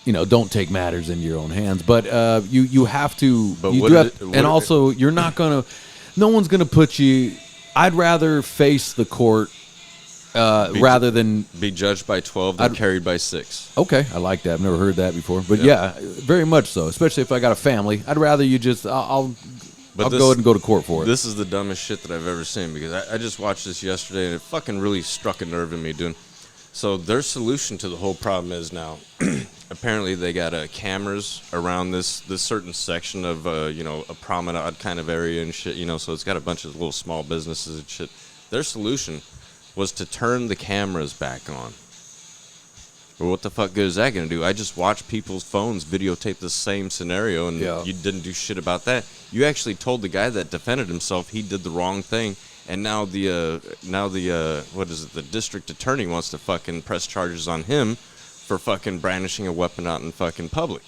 take matters into your own hands. But you have to. But also, you're not going to. No one's going to put you. I'd rather face the court rather than be judged by 12 than carried by 6. Okay, I like that. I've never heard that before, but yeah, very much so. Especially if I got a family, I'd rather you just. I'll go ahead and go to court for it. This is the dumbest shit that I've ever seen because I just watched this yesterday and it fucking really struck a nerve in me, dude. So their solution to the whole problem is now, apparently they got cameras around this certain section of a promenade kind of area and shit, you know. So it's got a bunch of little small businesses and shit. Their solution was to turn the cameras back on. Well, what the fuck good is that gonna do? I just watched people's phones videotape the same scenario, and you didn't do shit about that. You actually told the guy that defended himself he did the wrong thing. And now the what is it? The district attorney wants to fucking press charges on him for fucking brandishing a weapon out in fucking public.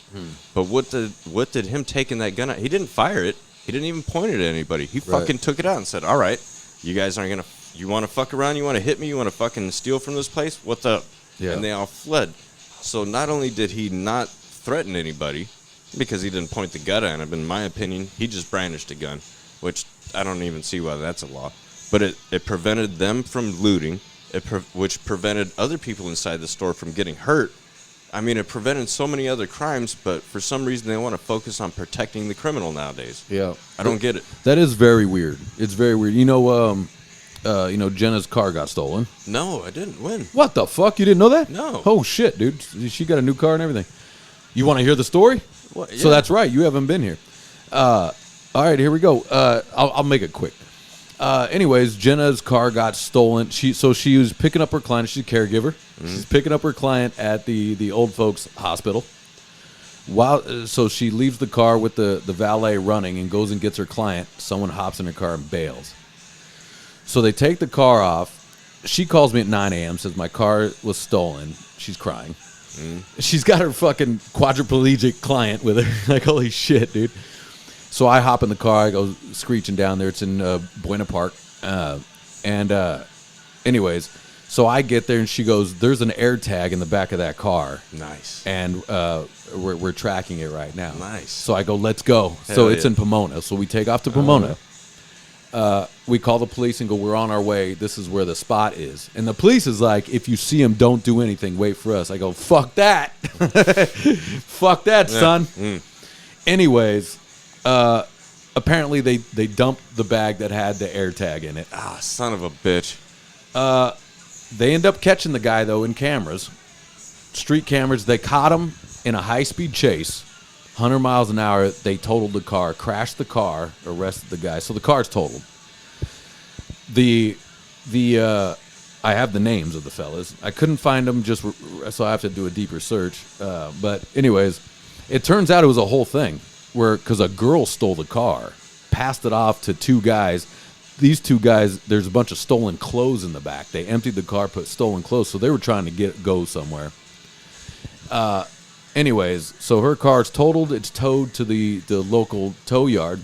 But what did him taking that gun out? He didn't fire it. He didn't even point it at anybody. He fucking took it out and said, all right, you guys aren't going to, you want to fuck around? You want to hit me? You want to fucking steal from this place? What's up? Yeah. And they all fled. So not only did he not threaten anybody because he didn't point the gun at him, in my opinion, he just brandished a gun, which I don't even see why that's a law. But it prevented them from looting, which prevented other people inside the store from getting hurt. I mean, it prevented so many other crimes, but for some reason they want to focus on protecting the criminal nowadays. Yeah. I don't get it. That is very weird. It's very weird. You know, Jenna's car got stolen. No, I didn't. When? What the fuck? You didn't know that? No. Oh, shit, dude. She got a new car and everything. You want to hear the story? What? Yeah. So that's right. You haven't been here. All right, here we go. I'll make it quick. Anyways, Jenna's car got stolen. She was picking up her client. She's a caregiver. She's picking up her client at the old folks hospital. So she leaves the car with the valet running and goes and gets her client. Someone hops in her car and bails. So they take the car off. She calls me at 9 a.m. says my car was stolen. She's crying. She's got her fucking quadriplegic client with her. Like, holy shit, dude. So I hop in the car. I go screeching down there. It's in Buena Park. Anyways, so I get there and she goes, there's an air tag in the back of that car. Nice. And we're tracking it right now. Nice. So I go, let's go. So it's in Pomona. So we take off to Pomona. We call the police and go, we're on our way. This is where the spot is. And the police is like, if you see him, don't do anything. Wait for us. I go, fuck that. Fuck that, son. Anyways, apparently they dumped the bag that had the air tag in it. Ah, son of a bitch. They end up catching the guy, though, in cameras. Street cameras. They caught him in a high-speed chase. 100 miles an hour. They totaled the car, crashed the car, arrested the guy. So the car's totaled. I have the names of the fellas. I couldn't find them, so I have to do a deeper search. But anyways, it turns out it was a whole thing because a girl stole the car, passed it off to two guys. These two guys, there's a bunch of stolen clothes in the back. They emptied the car, put stolen clothes, so they were trying to go somewhere. Anyways, so her car's totaled. It's towed to the local tow yard.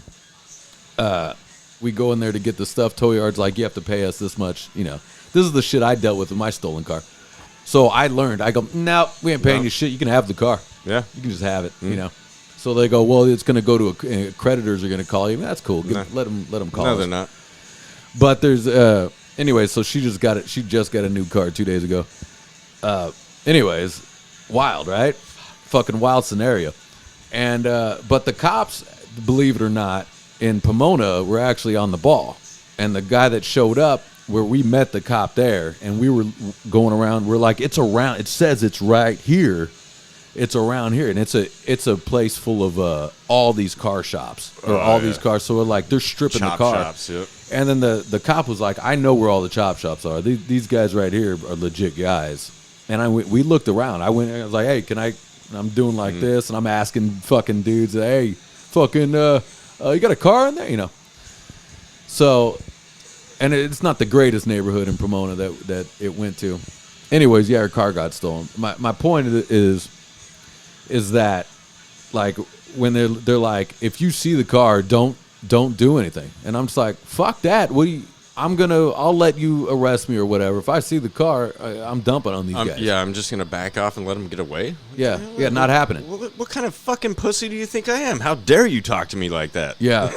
We go in there to get the stuff. Tow yard's like, you have to pay us this much. You know, this is the shit I dealt with my stolen car. So I learned. I go, no, we ain't paying you shit. You can have the car. Yeah, you can just have it. You know. So they go, well, it's going to go to creditors are going to call you. That's cool. Let them call us. No, they're not. But there's anyway. So she just got it. She just got a new car 2 days ago. Anyways, wild, right? Fucking wild scenario. And but the cops, believe it or not, in Pomona were actually on the ball. And the guy that showed up where we met the cop there, and we were going around, we're like, it's around. It says it's right here. It's around here, and it's a place full of all these car shops or these cars. So we're like, they're stripping the car. Shops, yep. And then the cop was like, I know where all the chop shops are. These guys right here are legit guys. And we looked around. I was like, hey, can I? And I'm doing like this, and I'm asking fucking dudes, hey, fucking, you got a car in there, you know? So, and it's not the greatest neighborhood in Pomona that it went to. Anyways, yeah, her car got stolen. My point is that, like, when they're like, if you see the car, don't do anything. And I'm just like, fuck that. I'll let you arrest me or whatever. If I see the car, I'm dumping on these guys. Yeah, I'm just going to back off and let them get away? Yeah, not happening. What kind of fucking pussy do you think I am? How dare you talk to me like that? Yeah.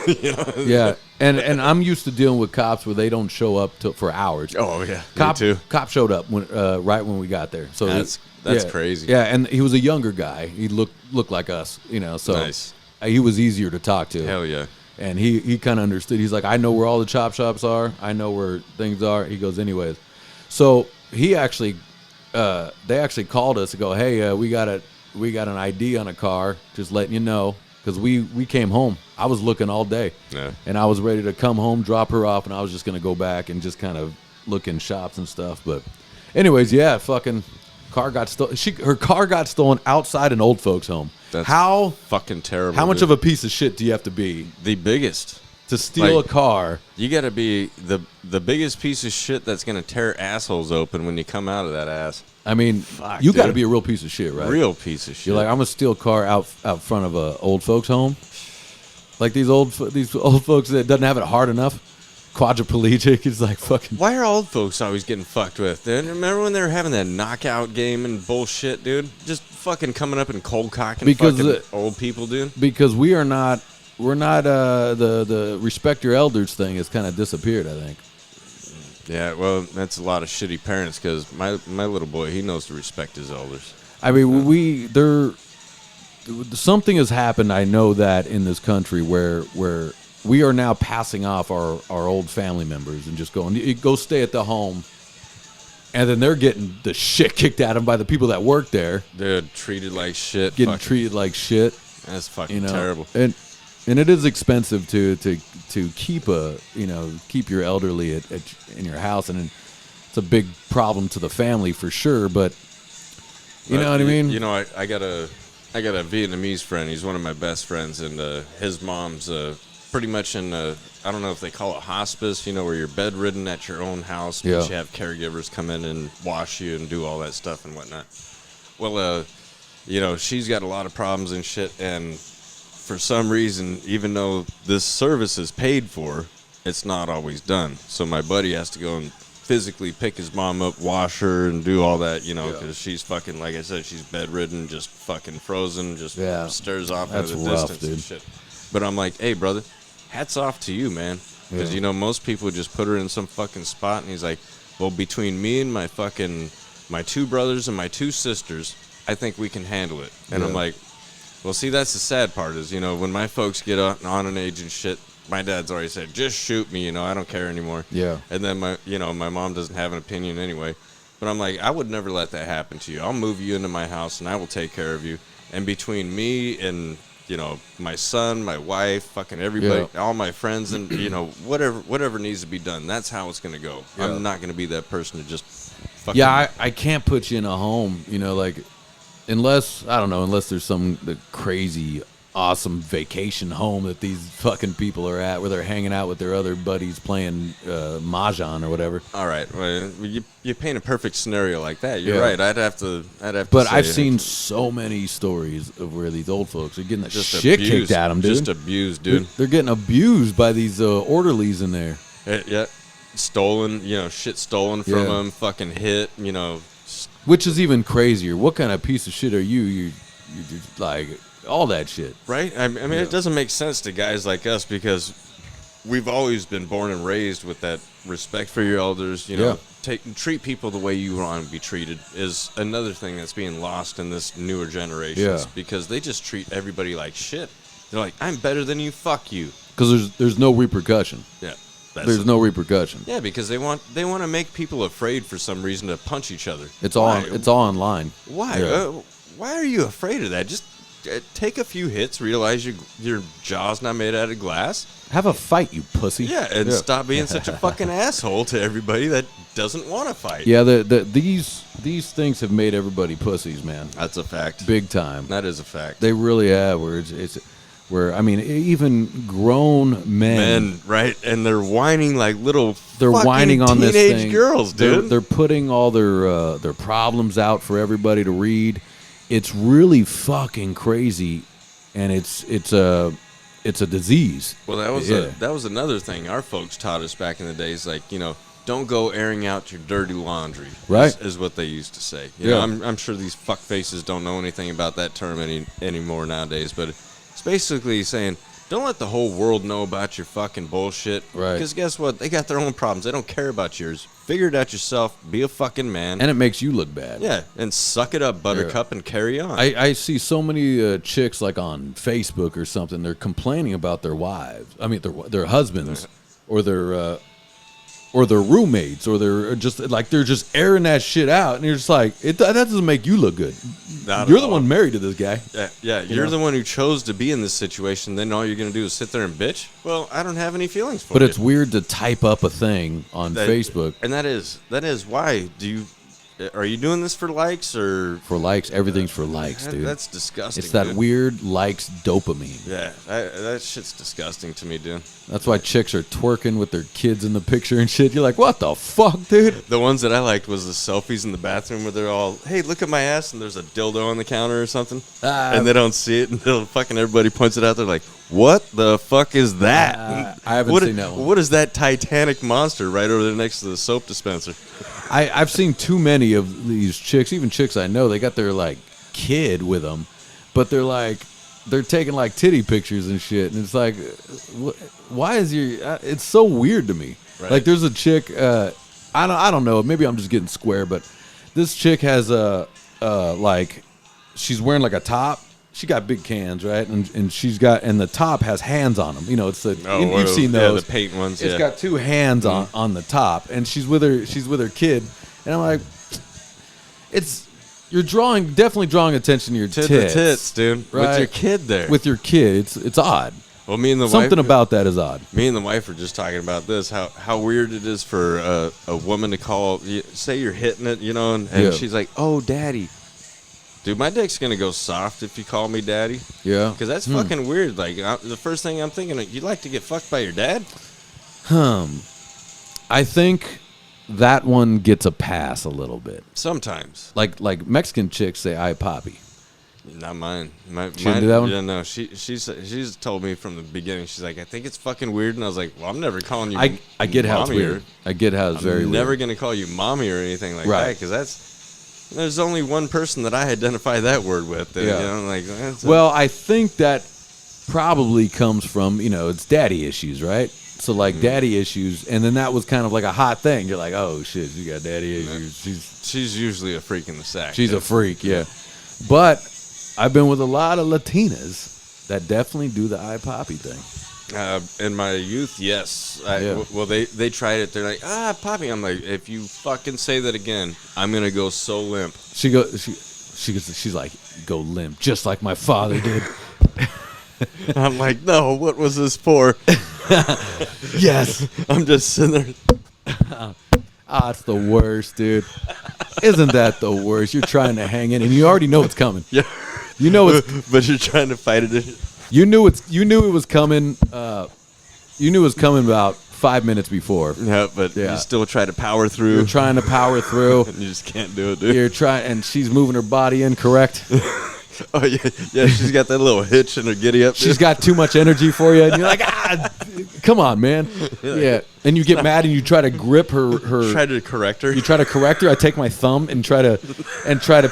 Yeah. And I'm used to dealing with cops where they don't show up for hours. Oh, yeah. Cop, me too. Cop showed up right when we got there. So that's crazy. Yeah, and he was a younger guy. He looked like us, you know, so nice. He was easier to talk to. Hell yeah. And he kind of understood. He's like, I know where all the chop shops are. I know where things are. He goes, anyways. So they actually called us to go, hey, we got an ID on a car. Just letting you know, because we came home. I was looking all day, and I was ready to come home, drop her off, and I was just gonna go back and just kind of look in shops and stuff. But, anyways, yeah, fucking car got stolen. Her car got stolen outside an old folks' home. That's how fucking terrible. How much of a piece of shit do you have to be? The biggest to steal a car. You got to be the biggest piece of shit that's going to tear assholes open when you come out of that ass. I mean, you got to be a real piece of shit, right? Real piece of shit. You're like, I'm gonna steal a car out front of a old folks' home. Like these old folks that doesn't have it hard enough. Quadriplegic is like fucking. Why are old folks always getting fucked with? Dude? Remember when they were having that knockout game and bullshit, dude? Just fucking coming up and cold cocking fucking old people, dude. Because we're not the respect your elders thing has kind of disappeared, I think. Yeah, well, that's a lot of shitty parents because my little boy, he knows to respect his elders. I mean, something has happened. I know that in this country where we are now passing off our old family members and just going, you go stay at the home, and then they're getting the shit kicked at them by the people that work there. They're treated like shit. Treated like shit. That's fucking terrible. And it is expensive to keep keep your elderly in your house, and it's a big problem to the family for sure. But you know what I mean. You know, I got a Vietnamese friend. He's one of my best friends, and his mom's pretty much in I don't know if they call it hospice. You know, where you're bedridden at your own house, but you have caregivers come in and wash you and do all that stuff and whatnot. Well, you know, she's got a lot of problems and shit, and for some reason, even though this service is paid for, it's not always done. So my buddy has to go and physically pick his mom up, wash her, and do all that, you know, because she's fucking, like I said, she's bedridden, just fucking frozen, just stares off into the distance and shit. But I'm like, hey, brother, hats off to you, man. Because, you know, most people just put her in some fucking spot, and he's like, well, between me and my two brothers and my two sisters, I think we can handle it. And I'm like, well, see, that's the sad part is, you know, when my folks get on an age and shit, my dad's already said, just shoot me, you know, I don't care anymore. Yeah. And then my mom doesn't have an opinion anyway. But I'm like, I would never let that happen to you. I'll move you into my house and I will take care of you. And between me and, you know, my son, my wife, fucking everybody, all my friends, and, you know, whatever needs to be done, that's how it's going to go. Yeah. I'm not going to be that person to just fucking... Yeah, I can't put you in a home, you know, like... Unless there's some crazy, awesome vacation home that these fucking people are at where they're hanging out with their other buddies playing Mahjong or whatever. All right. Well, you paint a perfect scenario like that. You're right. I'd have to But I've seen so many stories of where these old folks are getting the shit kicked at them, dude. Just abused, dude. They're getting abused by these orderlies in there. Yeah. Stolen, you know, shit stolen from them, fucking hit, you know. Which is even crazier. What kind of piece of shit are you? You just like all that shit, right? I mean, it doesn't make sense to guys like us because we've always been born and raised with that respect for your elders. You know, treat people the way you want to be treated is another thing that's being lost in this newer generations because they just treat everybody like shit. They're like, I'm better than you. Fuck you. Because there's no repercussion. Yeah. There's no repercussion. Yeah, because they want to make people afraid for some reason to punch each other. It's all online. Why? Why are you afraid of that? Just take a few hits, realize your jaw's not made out of glass. Have a fight, you pussy. Yeah, and stop being such a fucking asshole to everybody that doesn't want to fight. Yeah, these things have made everybody pussies, man. That's a fact. Big time. That is a fact. They really have. Where I mean, even grown men, right? And they're whining like little. They're whining on this thing. Teenage girls, dude. They're putting all their problems out for everybody to read. It's really fucking crazy, and it's a disease. Well, that was another thing our folks taught us back in the days. Like, you know, don't go airing out your dirty laundry. Right, is what they used to say. You know, I'm sure these fuck faces don't know anything about that term anymore nowadays, but. It's basically saying, don't let the whole world know about your fucking bullshit. Right. Because guess what? They got their own problems. They don't care about yours. Figure it out yourself. Be a fucking man. And it makes you look bad. Yeah. And suck it up, buttercup, and carry on. I see so many chicks like on Facebook or something. They're complaining about their wives. I mean, their husbands or their roommates, or they're just airing that shit out, and you're just like, that doesn't make you look good. You're the one married to this guy. Yeah. You're the one who chose to be in this situation. Then all you're gonna do is sit there and bitch. Well, I don't have any feelings for you. But it's weird to type up a thing on Facebook, and that is why do you are you doing this for likes or For likes, everything's for likes, dude. That's disgusting. It's that dude. weird likes dopamine. Yeah, that shit's disgusting to me, dude. That's why chicks are twerking with their kids in the picture and shit. You're like, what the fuck, dude? The ones that I liked was the selfies in the bathroom where they're all, hey, look at my ass, and there's a dildo on the counter or something, and they don't see it until fucking everybody points it out. They're like, what the fuck is that? I haven't seen that one. What is that Titanic monster right over there next to the soap dispenser? I've seen too many of these chicks, even chicks I know, they got their, like, kid with them, but they're taking, like, titty pictures and shit, and it's like, why is your, it's so weird to me. Right. Like, there's a chick, I don't know, maybe I'm just getting square, but this chick has like, she's wearing, like, a top. She got big cans, right? And she's got, and the top has hands on them. You know, it's the you've seen those. Yeah, the paint ones. It's got two hands on the top, and she's with her kid, and I'm like, you're definitely drawing attention to your tits. The tits, dude. Right? With your kid there. With your kid, it's odd. Well, me and the something wife, about that is odd. Me and the wife were just talking about this. How weird it is for a woman to call. Say you're hitting it, you know, and she's like, "Oh, daddy." Dude, my dick's going to go soft if you call me daddy. Yeah. Because that's fucking weird. Like, the first thing I'm thinking, you like to get fucked by your dad? I think that one gets a pass a little bit. Sometimes. Like Mexican chicks say, "I papi." Not mine. She didn't do that one? Yeah, no. She's told me from the beginning. She's like, I think it's fucking weird. And I was like, well, I'm never calling you I get how it's weird. I get how it's very weird. I'm never going to call you mommy or anything like that. Because there's only one person that I identify that word with. You know, like, well, I think that probably comes from, you know, it's daddy issues, right? So, like, daddy issues, and then that was kind of like a hot thing. You're like, oh, shit, you got daddy issues. She's usually a freak in the sack. She's a freak, yeah. But I've been with a lot of Latinas that definitely do the eye poppy thing. In my youth, yes. Well, they tried it. They're like, poppy. I'm like, if you fucking say that again, I'm gonna go so limp. She's like, go limp, just like my father did. I'm like, no. What was this for? Yes. I'm just sitting there. It's the worst, dude. Isn't that the worst? You're trying to hang in, and you already know it's coming. Yeah. You know it's, but you're trying to fight it. You knew it was coming. You knew it was coming about 5 minutes before. Yeah, but you still try to power through. You're trying to power through. And you just can't do it, dude. You're trying, and she's moving her body incorrect. Oh yeah. She's got that little hitch in her giddy up. She's got too much energy for you, and you're like, come on, man. Yeah, and you get mad and you try to grip her. Try to correct her. You try to correct her. I take my thumb and try to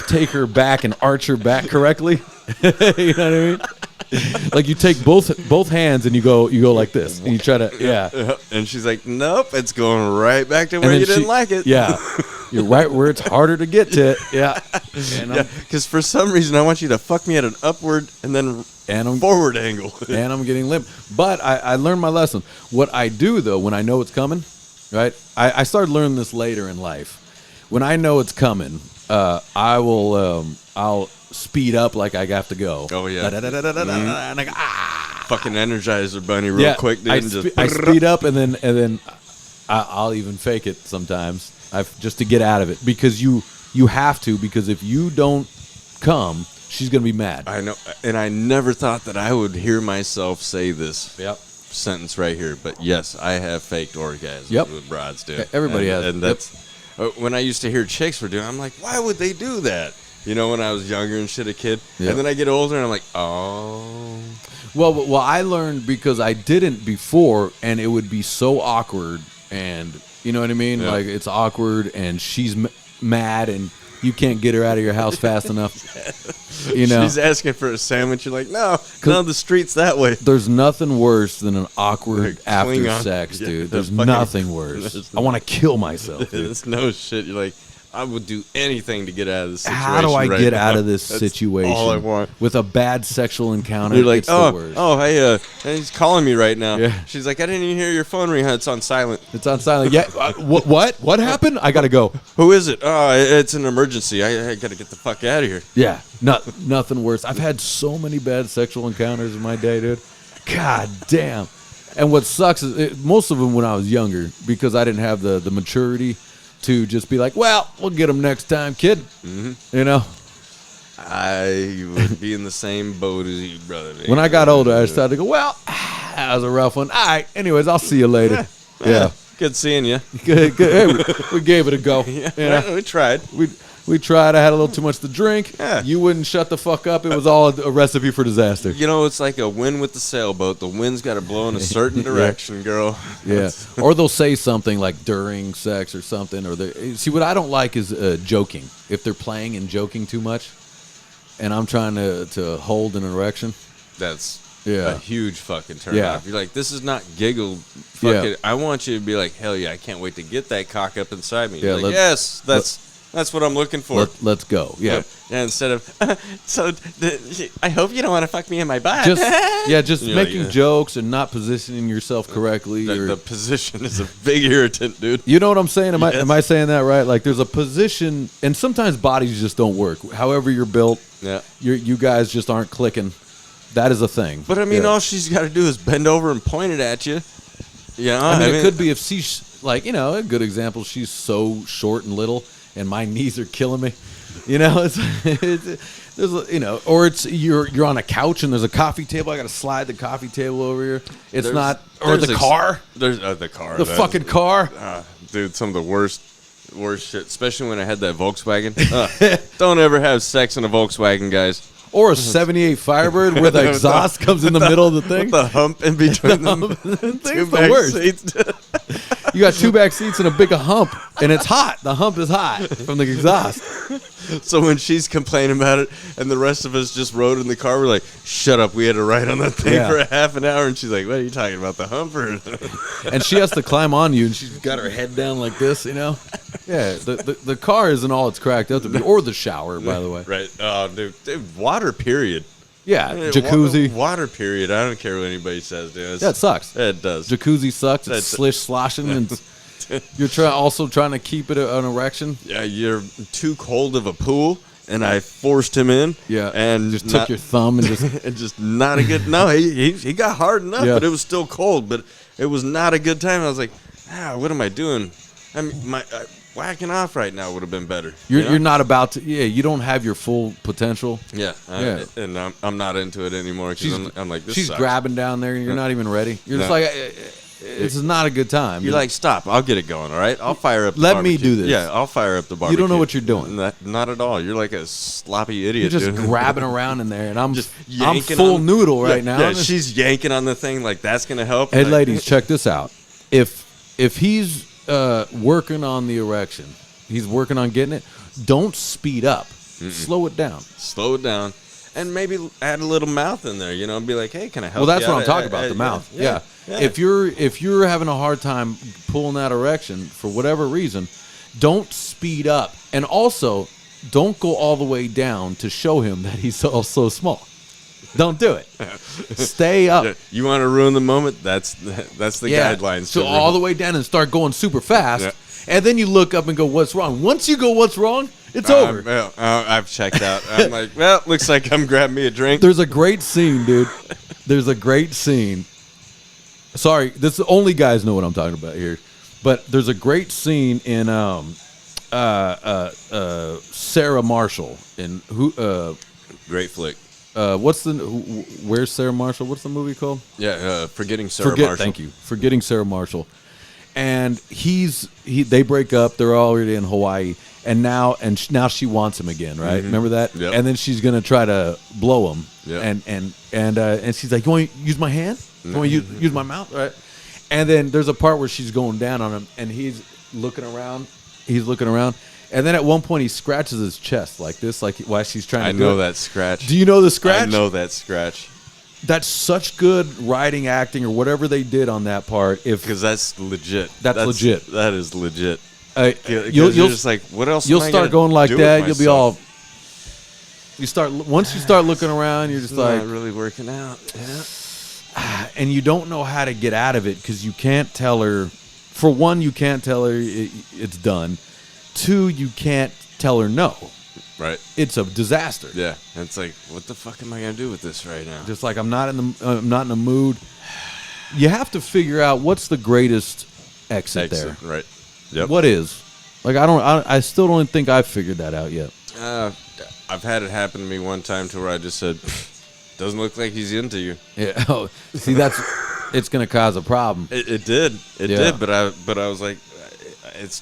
take her back and arch her back correctly. You know what I mean? Like, you take both hands and you go like this, and you try to and she's like, nope, it's going right back to where you didn't like it. Yeah, you're right where it's harder to get to it. Yeah, because for some reason I want you to fuck me at an upward and then forward angle, and I'm getting limp. But I learned my lesson. What I do though, when I know it's coming, right? I started learning this later in life. When I know it's coming, I'll speed up like I have to go. Oh yeah. And I go, fucking Energizer Bunny real quick, dude. I speed up and then I'll even fake it sometimes. Just to get out of it, because you have to, because if you don't come, she's gonna be mad. I know, and I never thought that I would hear myself say this sentence right here. But yes, I have faked orgasms with broads, dude. Everybody has, and that's when I used to hear chicks were doing. I'm like, why would they do that? You know, when I was younger and shit, a kid, and then I get older and I'm like, oh. Well, I learned because I didn't before, and it would be so awkward, and you know what I mean? Like, it's awkward, and she's mad, and you can't get her out of your house fast enough. You know, she's asking for a sandwich. You're like, no, the street's that way. There's nothing worse than an awkward after sex, dude. There's nothing worse. I want to kill myself, dude. There's no shit. You're like, I would do anything to get out of this situation. How do I get out of this situation? All I want. With a bad sexual encounter. You're like, it's the worst. Hey, he's calling me right now. Yeah. She's like, I didn't even hear your phone ring. It's on silent. It's on silent. Yeah. What happened? I gotta go. Who is it? Oh, it's an emergency. I gotta get the fuck out of here. Yeah. Nothing worse. I've had so many bad sexual encounters in my day, dude. God damn. And what sucks is most of them when I was younger, because I didn't have the maturity to just be like, well, we'll get them next time, kid. Mm-hmm. You know? I would be in the same boat as you, brother. When I got older, I started to go, well, that was a rough one. All right. Anyways, I'll see you later. Yeah. Good seeing you. Good. Hey, we gave it a go. Yeah, you know? We tried. We tried. I had a little too much to drink. Yeah. You wouldn't shut the fuck up. It was all a recipe for disaster. You know, it's like a wind with the sailboat. The wind's got to blow in a certain direction, girl. Yeah. Or they'll say something like during sex or something. Or see, what I don't like is joking. If they're playing and joking too much, and I'm trying to hold an erection. That's a huge fucking turn off. You're like, this is not giggle. I want you to be like, hell yeah, I can't wait to get that cock up inside me. Yeah, like, yes, that's what I'm looking for. Let's go. Yeah. Instead of, I hope you don't want to fuck me in my butt. Just making jokes and not positioning yourself correctly. The position is a big irritant, dude. You know what I'm saying? Am I saying that right? Like, there's a position, and sometimes bodies just don't work. However you're built, you guys just aren't clicking. That is a thing. But I mean, all she's got to do is bend over and point it at you. Yeah. I mean, it could be if she's like, a good example. She's so short and little, and my knees are killing me. There's or it's you're on a couch and there's a coffee table. I got to slide the coffee table over here. There's the car. There's the car. The fucking car. Dude, some of the worst shit. Especially when I had that Volkswagen. Don't ever have sex in a Volkswagen, guys. Or a 78 Firebird where the exhaust comes in the middle of the thing. With the hump in between them. Two back seats. You got two back seats and a big hump, and it's hot. The hump is hot from the exhaust. So when she's complaining about it, and the rest of us just rode in the car, we're like, shut up, we had to ride on that thing for a half an hour. And she's like, what are you talking about, the humper? And she has to climb on you, and she's got her head down like this, Yeah, the car isn't all it's cracked up to be, or the shower, by the way. Right. Oh, dude, water, period. Yeah, jacuzzi. Water, period. I don't care what anybody says, dude. That sucks. It does. Jacuzzi sucks. It's sloshing, and you're also trying to keep it an erection. Yeah, you're too cold of a pool, and I forced him in. Yeah, and just took your thumb and just and just not a good. No, he got hard enough, but it was still cold. But it was not a good time. I was like, what am I doing? I mean, whacking off right now would have been better. You're not about to. Yeah, you don't have your full potential. Yeah, and I'm not into it anymore because I'm like, this she's sucks. Grabbing down there, and you're not even ready. You're just like, this is not a good time. You're like, stop. I'll get it going. All right, I'll fire up. Let me do this. Yeah, I'll fire up the barbecue. You don't know what you're doing. Not at all. You're like a sloppy idiot. You're just grabbing around in there, and I'm full noodle right now. Yeah, she's yanking on the thing like that's gonna help. Hey, ladies, check this out. If he's working on the erection, he's working on getting it. Don't speed up. Slow it down. Slow it down, and maybe add a little mouth in there. And be like, hey, can I help? Well, that's you what out? I'm talking about. The mouth. Yeah. If you're having a hard time pulling that erection for whatever reason, don't speed up, and also don't go all the way down to show him that he's also small. Don't do it. Stay up. Yeah. You want to ruin the moment? That's the guidelines. So all the way down and start going super fast, and then you look up and go, "What's wrong?" Once you go, "What's wrong?" It's over. I've checked out. I'm like, well, looks like I'm grabbing me a drink. There's a great scene, dude. There's a great scene. Sorry, this only guys know what I'm talking about here, but there's a great scene in Sarah Marshall in great flick. Where's Sarah Marshall? What's the movie called? Yeah, Forgetting Sarah Marshall. Thank you. Forgetting Sarah Marshall. And they break up. They're already in Hawaii, and now she wants him again, right? Mm-hmm. Remember that? Yep. And then she's gonna try to blow him. Yeah. And she's like, "You want to use my hand? You want to use my mouth?" Right? And then there's a part where she's going down on him, and he's looking around. And then at one point he scratches his chest like this, like while she's trying to I know that scratch. Do you know the scratch? I know that scratch. That's such good writing, acting, or whatever they did on that part. Because that's legit. That's legit. That is legit. You'll just like, what else? You'll start going like that. You'll be all. Once you start looking around, you're just like not really working out. Yeah. And you don't know how to get out of it because you can't tell her. For one, you can't tell her it's done. Two, you can't tell her no. Right. It's a disaster. Yeah. And it's like, what the fuck am I gonna do with this right now? Just like I'm not in the mood. You have to figure out what's the greatest exit there. Right. Yep. What is? Like I still don't think I've figured that out yet. I've had it happen to me one time to where I just said, doesn't look like he's into you. Yeah. Oh, see, it's gonna cause a problem. It did. It did. But I was like, it's,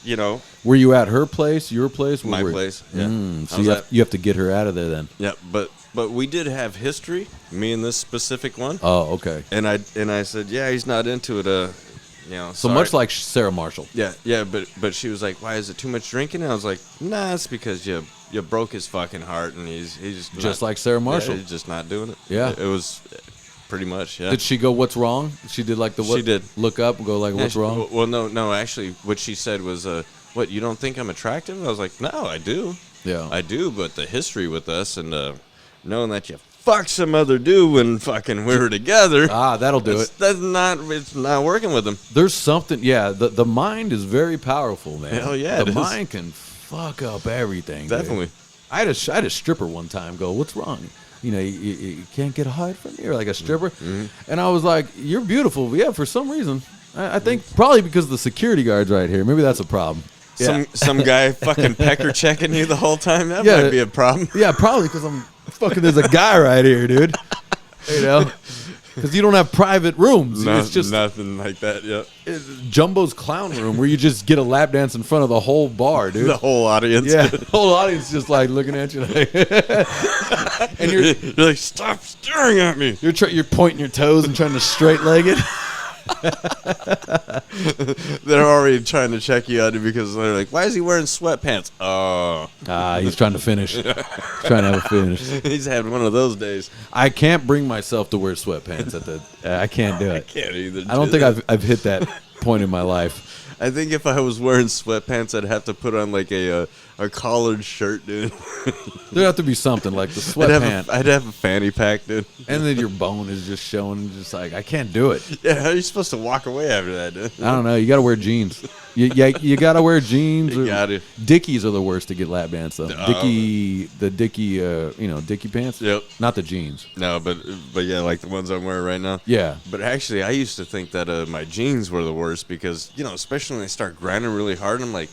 you know. Were you at her place, your place? My place. Yeah. So you have to get her out of there then. Yeah. But we did have history, me and this specific one. Oh, okay. And I said, yeah, he's not into it. You know. So sorry. much like Sarah Marshall. Yeah. But she was like, why is it too much drinking? And I was like, nah, it's because you broke his fucking heart, and he's just like Sarah Marshall. Yeah, he's just not doing it. Yeah. It was pretty much. Yeah. Did she go, what's wrong? She did like the what? She did. Look up and go like, what's wrong? Well, no. Actually, what she said was, what, you don't think I'm attractive? I was like, no, I do. Yeah. I do, but the history with us and knowing that you fucked some other dude when fucking we were together. That'll do it. It's not working with him. There's something, yeah, the mind is very powerful, man. Hell yeah, The mind can fuck up everything. Definitely. Dude. I had a stripper one time go, what's wrong? You know, you can't get hard from me, or like a stripper. Mm-hmm. And I was like, you're beautiful. But yeah, for some reason. I think probably because the security guard's right here. Maybe that's a problem. Yeah. Some guy fucking pecker checking you the whole time. That might be a problem. Yeah, probably because I'm fucking. There's a guy right here, dude. You know, because you don't have private rooms. No, it's just nothing like that. Yeah, Jumbo's clown room where you just get a lap dance in front of the whole bar, dude. The whole audience. Yeah, the whole audience just like looking at you, like, and you're like, stop staring at me. You're pointing your toes and trying to straight leg it. They're already trying to check you out because they're like, why is he wearing sweatpants? Oh, he's trying to finish. Trying to have a finish. He's having one of those days. I can't bring myself to wear sweatpants at the. I can't do it. I can't either. I don't think I've hit that point in my life. I think if I was wearing sweatpants, I'd have to put on like a collared shirt, dude. There'd have to be something like the sweatpants. I'd have a fanny pack, dude. And then your bone is just showing, just like, I can't do it. Yeah, how are you supposed to walk away after that, dude? I don't know. You got to wear jeans. You got to wear jeans. You got to. Dickies are the worst to get lap dance though. Dickie pants. Yep. Not the jeans. No, but yeah, like the ones I'm wearing right now. Yeah. But actually, I used to think that my jeans were the worst because, you know, especially when they start grinding really hard, I'm like,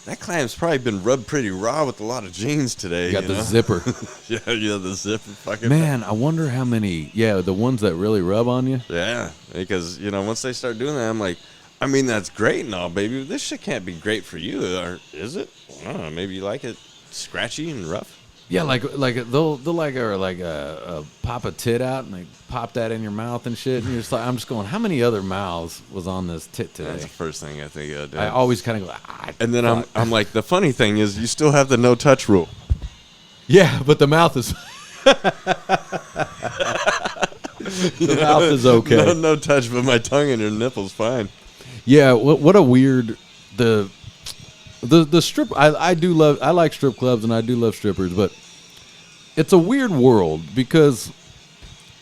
that clam's probably been rubbed pretty raw with a lot of jeans today. You got the zipper. Yeah, the zipper. Fucking. Man, I wonder how many. Yeah, the ones that really rub on you. Yeah, because you know once they start doing that, I'm like, I mean that's great and all, baby. This shit can't be great for you, or is it? I don't know. Maybe you like it scratchy and rough. Yeah, like they'll pop a tit out and they pop that in your mouth and shit, and you're just like, I'm just going, how many other mouths was on this tit today? That's the first thing I think of. I always kind of go, and then I'm like, the funny thing is, you still have the no touch rule. Yeah, but the mouth is the mouth is okay. No touch, but my tongue and your nipple's fine. Yeah, what a weird the strip. I like strip clubs and I do love strippers, but it's a weird world because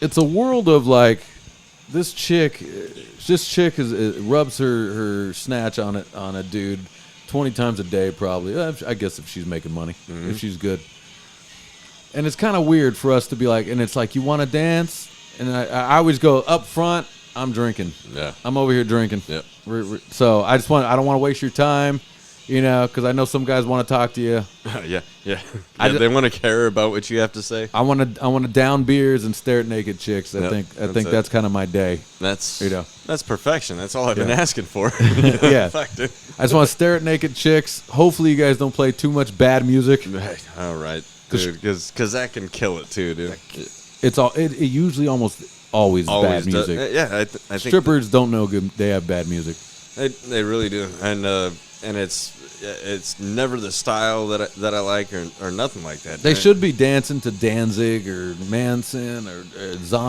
it's a world of like this chick rubs her snatch on a dude 20 times a day probably. I guess if she's making money, if she's good. And it's kind of weird for us to be like, and it's like, you want to dance? And I always go up front. I'm drinking. Yeah, I'm over here drinking. Yeah. So I don't want to waste your time. You know, because I know some guys want to talk to you. Yeah. They want to care about what you have to say. I want to down beers and stare at naked chicks. I think that's kind of my day. That's perfection. That's all I've been asking for. Yeah. Fuck, dude. I just want to stare at naked chicks. Hopefully, you guys don't play too much bad music. All right, dude, because that can kill it too, dude. It usually almost always bad music. I think strippers don't know good. They have bad music. They really do, and it's never the style that I like or nothing like that. They should be dancing to Danzig or Manson or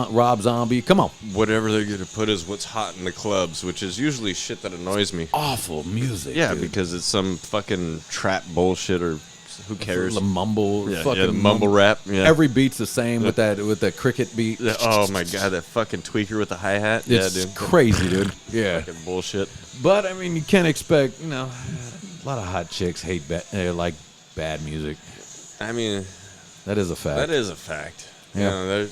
Rob Zombie. Come on. Whatever they're going to put is what's hot in the clubs, which is usually shit that annoys me. Awful music. Yeah, dude. Because it's some fucking trap bullshit or who cares? The mumble. The mumble rap. Yeah. Every beat's the same with that cricket beat. Oh my god, that fucking tweaker with the hi-hat. It's dude. Crazy, dude. Yeah. Fucking bullshit. But I mean, you can't expect, a lot of hot chicks like bad music. I mean, that is a fact. That is a fact. Yeah.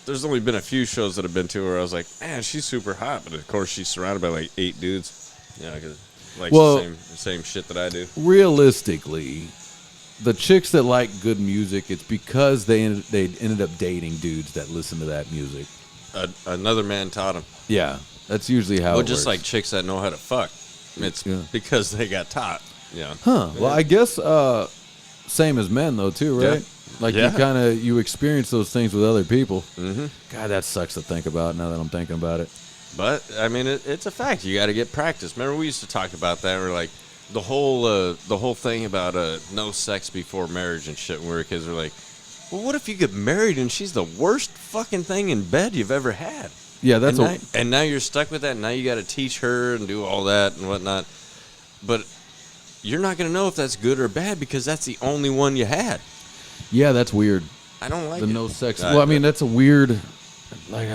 There's only been a few shows that I've been to where I was like, man, she's super hot, but of course she's surrounded by like 8 dudes. Yeah. likes the same shit that I do. Realistically, the chicks that like good music, it's because they ended up dating dudes that listen to that music. Another man taught them. Yeah, that's usually how it just works. like chicks that know how to fuck. It's because they got taught. Yeah. Huh. Well, I guess same as men though too, right? Yeah. Like you experience those things with other people. Mm-hmm. God, that sucks to think about now that I'm thinking about it. But I mean, it's a fact. You got to get practice. Remember, we used to talk about that. We're like the whole thing about no sex before marriage and shit. When we were kids, we're like, well, what if you get married and she's the worst fucking thing in bed you've ever had? Yeah, that's and now you're stuck with that. And now you got to teach her and do all that and whatnot. But you're not gonna know if that's good or bad because that's the only one you had. Yeah, that's weird. I don't like the it. No sex. Well, I mean, that's a weird. Like,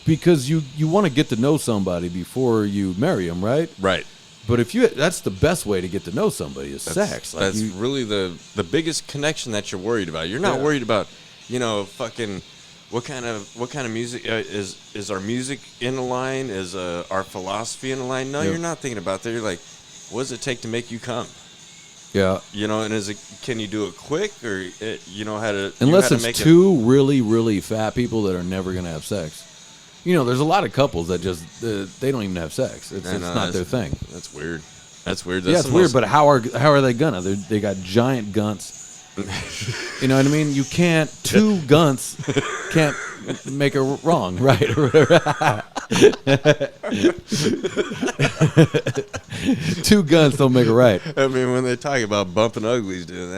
because you want to get to know somebody before you marry them, right? Right. But that's the best way to get to know somebody is sex. Like that's really the biggest connection that you're worried about. You're not worried about, fucking what kind of music is our music in the line? Is our philosophy in the line? No, you're not thinking about that. You're like, what does it take to make you come? Yeah. And can you do it quick or how to? Unless it's two really, really fat people that are never going to have sex. There's a lot of couples that just they don't even have sex. It's not their thing. That's weird. That's weird. It's weird. But how are they gonna? They got giant gunts. You know what I mean? You can't. Two gunts can't make a wrong, right? Two guns don't make a right. I mean, when they talk about bumping uglies, dude,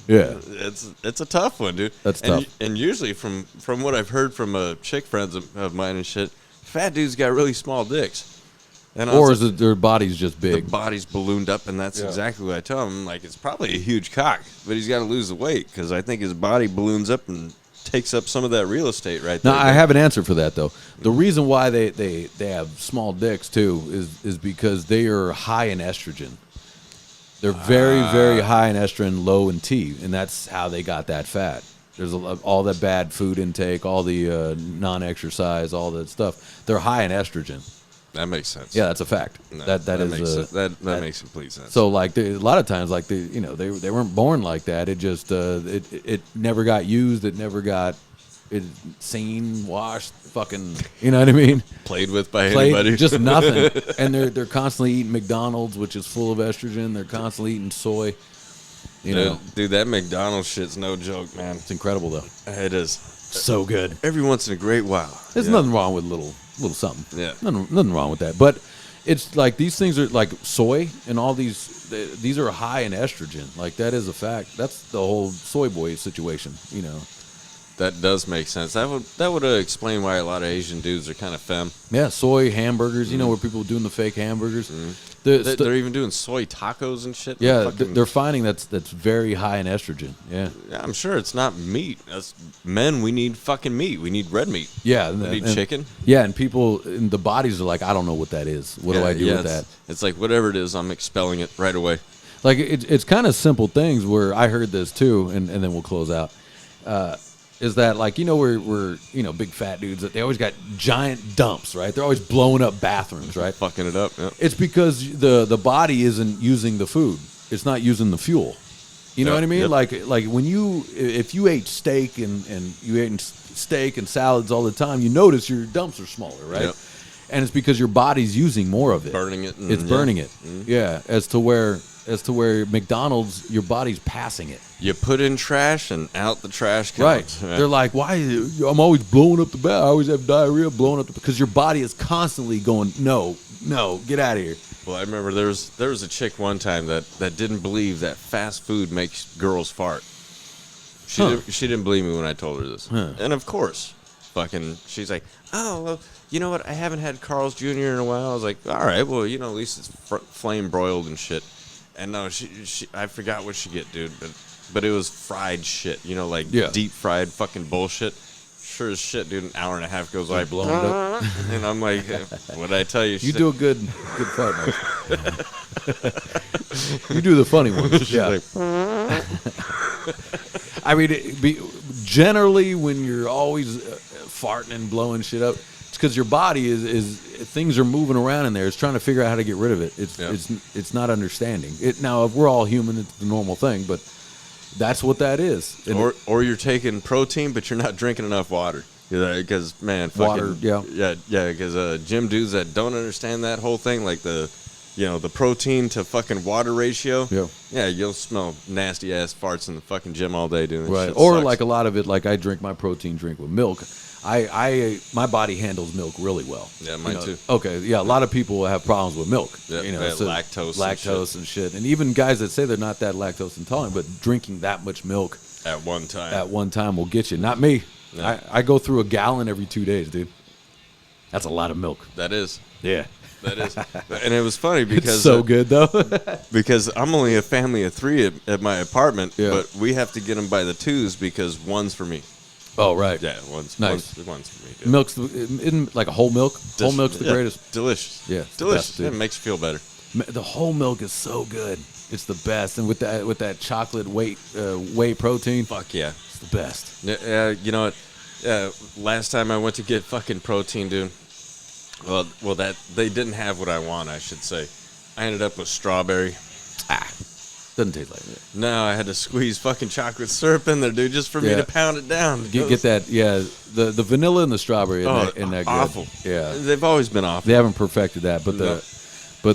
it's a tough one, dude. That's tough. And usually, from what I've heard from chick friends of mine and shit, fat dudes got really small dicks. Or is it their body's just big? The body's ballooned up, and that's exactly what I tell him. Like, it's probably a huge cock, but he's got to lose the weight because I think his body balloons up and takes up some of that real estate right there. Now, I have an answer for that, though. The reason why they have small dicks, too, is because they are high in estrogen. They're very, very high in estrogen, low in T, and that's how they got that fat. There's all that bad food intake, all the non-exercise, all that stuff. They're high in estrogen. That makes sense. Yeah, that's a fact. No, that makes sense. That makes complete sense. So, like, a lot of times, like, they weren't born like that. It just it never got used. It never got seen, washed, fucking. You know what I mean? Played with by anybody. Just nothing. And they're constantly eating McDonald's, which is full of estrogen. They're constantly eating soy. Dude, that McDonald's shit's no joke, man. It's incredible though. It is so good. Every once in a great while. There's nothing wrong with little something. Yeah. Nothing wrong with that. But it's like these things are like soy and all these are high in estrogen. Like that is a fact. That's the whole soy boy situation, That does make sense. That would explain why a lot of Asian dudes are kind of femme. Yeah, soy hamburgers, where people are doing the fake hamburgers. They're even doing soy tacos and shit. Yeah, they're finding that's very high in estrogen. Yeah, I'm sure it's not meat. As men, we need fucking meat. We need red meat. Yeah, we need chicken. Yeah, and people in the bodies are like, I don't know what that is. What do I do with that? It's like whatever it is, I'm expelling it right away. Like it's kind of simple things where I heard this too, and then we'll close out. Is that like we're big fat dudes that they always got giant dumps, right? They're always blowing up bathrooms, right? Fucking it up. Yep. It's because the body isn't using the food. It's not using the fuel. You know what I mean? Yep. Like if you ate steak and you ate steak and salads all the time, you notice your dumps are smaller, right? Yep. And it's because your body's using more of it. Burning it. It's burning it. Mm-hmm. Yeah. As to where McDonald's, your body's passing it. You put in trash and out the trash comes. Right. They're like, why? I'm always blowing up the bath. I always have diarrhea blowing up because your body is constantly going, no, get out of here. Well, I remember there was a chick one time that didn't believe that fast food makes girls fart. She didn't believe me when I told her this. Huh. And of course, she's like, oh, well, you know what? I haven't had Carl's Jr. in a while. I was like, all right, well, at least it's flame broiled and shit. And no, she I forgot what she get, dude, but it was fried shit, deep fried fucking bullshit. Sure as shit, dude. An hour and a half goes by, blowing it up, and I'm like, "What did I tell you?" You do a good fart, man. You do the funny ones. Yeah. I mean, generally when you're always farting and blowing shit up, because your body is things are moving around in there. It's trying to figure out how to get rid of it. It's not understanding it. Now, if we're all human, it's the normal thing, but that's what that is. And or you're taking protein, but you're not drinking enough water. Because man, water, because gym dudes that don't understand that whole thing, like the protein to fucking water ratio. You'll smell nasty ass farts in the fucking gym all day doing right. Shit Or sucks. like a lot of it, like I drink my protein drink with milk. My body handles milk really well. Yeah, mine too. Okay, yeah, a lot of people have problems with milk. Yeah, lactose and shit. And even guys that say they're not that lactose intolerant, but drinking that much milk at one time will get you. Not me. No. I go through a gallon every 2 days, dude. That's a lot of milk. That is. Yeah. That is. And it was funny because it's so good though. because I'm only a family of 3 at my apartment, Yeah. but we have to get them by the 2s because one's for me. Oh right. Yeah, one's nice. One's for me. Dude. Milk's isn't like a whole milk. Whole milk's the greatest. Delicious. Yeah, delicious. It makes you feel better. The whole milk is so good. It's the best, and with that chocolate whey protein. Fuck yeah, it's the best. You know what? Last time I went to get fucking protein, dude. Well, that they didn't have what I want. I should say. I ended up with strawberry. Doesn't taste like it. No, I had to squeeze fucking chocolate syrup in there, dude, just for me to pound it down. Get that, the vanilla and the strawberry in that good. Awful. Yeah, they've always been awful. They haven't perfected that, but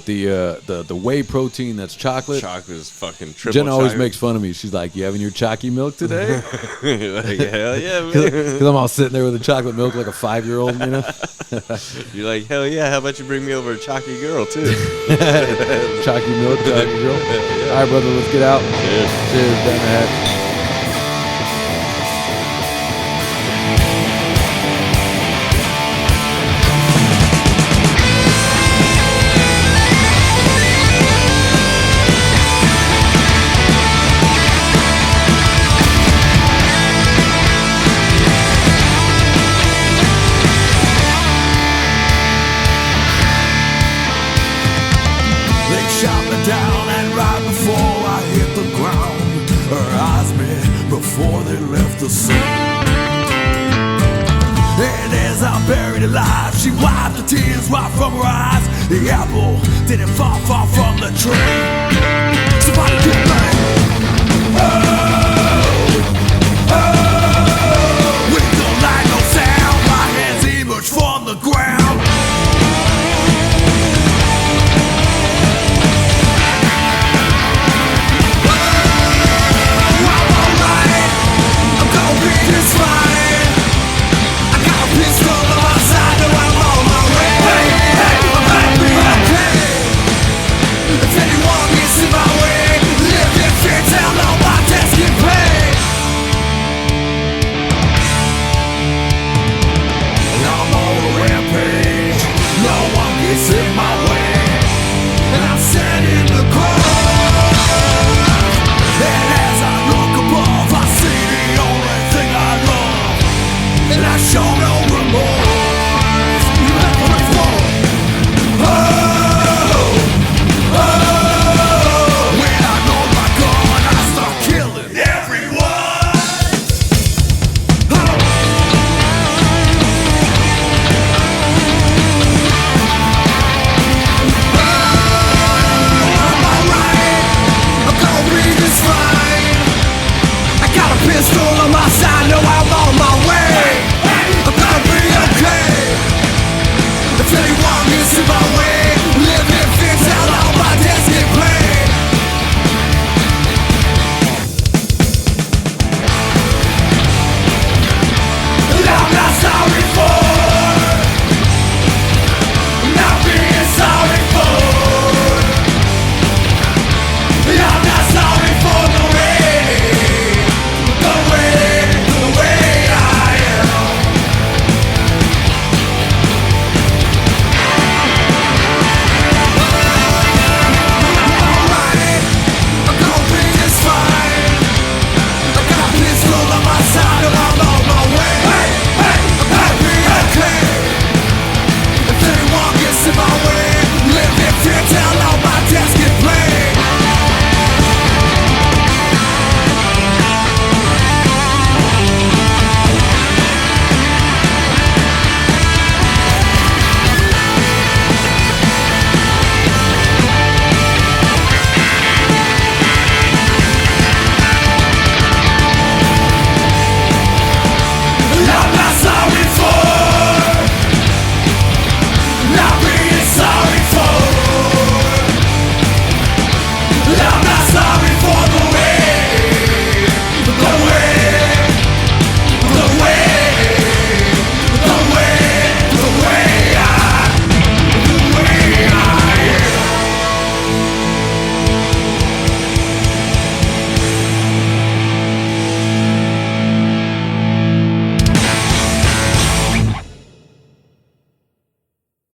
the whey protein that's chocolate. Chocolate is fucking triple. Jen always makes fun of me. She's like, "You having your chalky milk today?" Like, hell yeah, man. Because I'm all sitting there with a chocolate milk like a 5-year-old, you know. You're like, hell yeah. How about you bring me over a chalky girl too? Chalky milk, chalky girl. Yeah. All right, brother, let's get out. Cheers. Cheers, down the hatch. Shot me down, and right before I hit the ground, her eyes met before they left the scene. And as I buried alive, she wiped the tears right from her eyes. The apple didn't fall far from the tree. Somebody get me.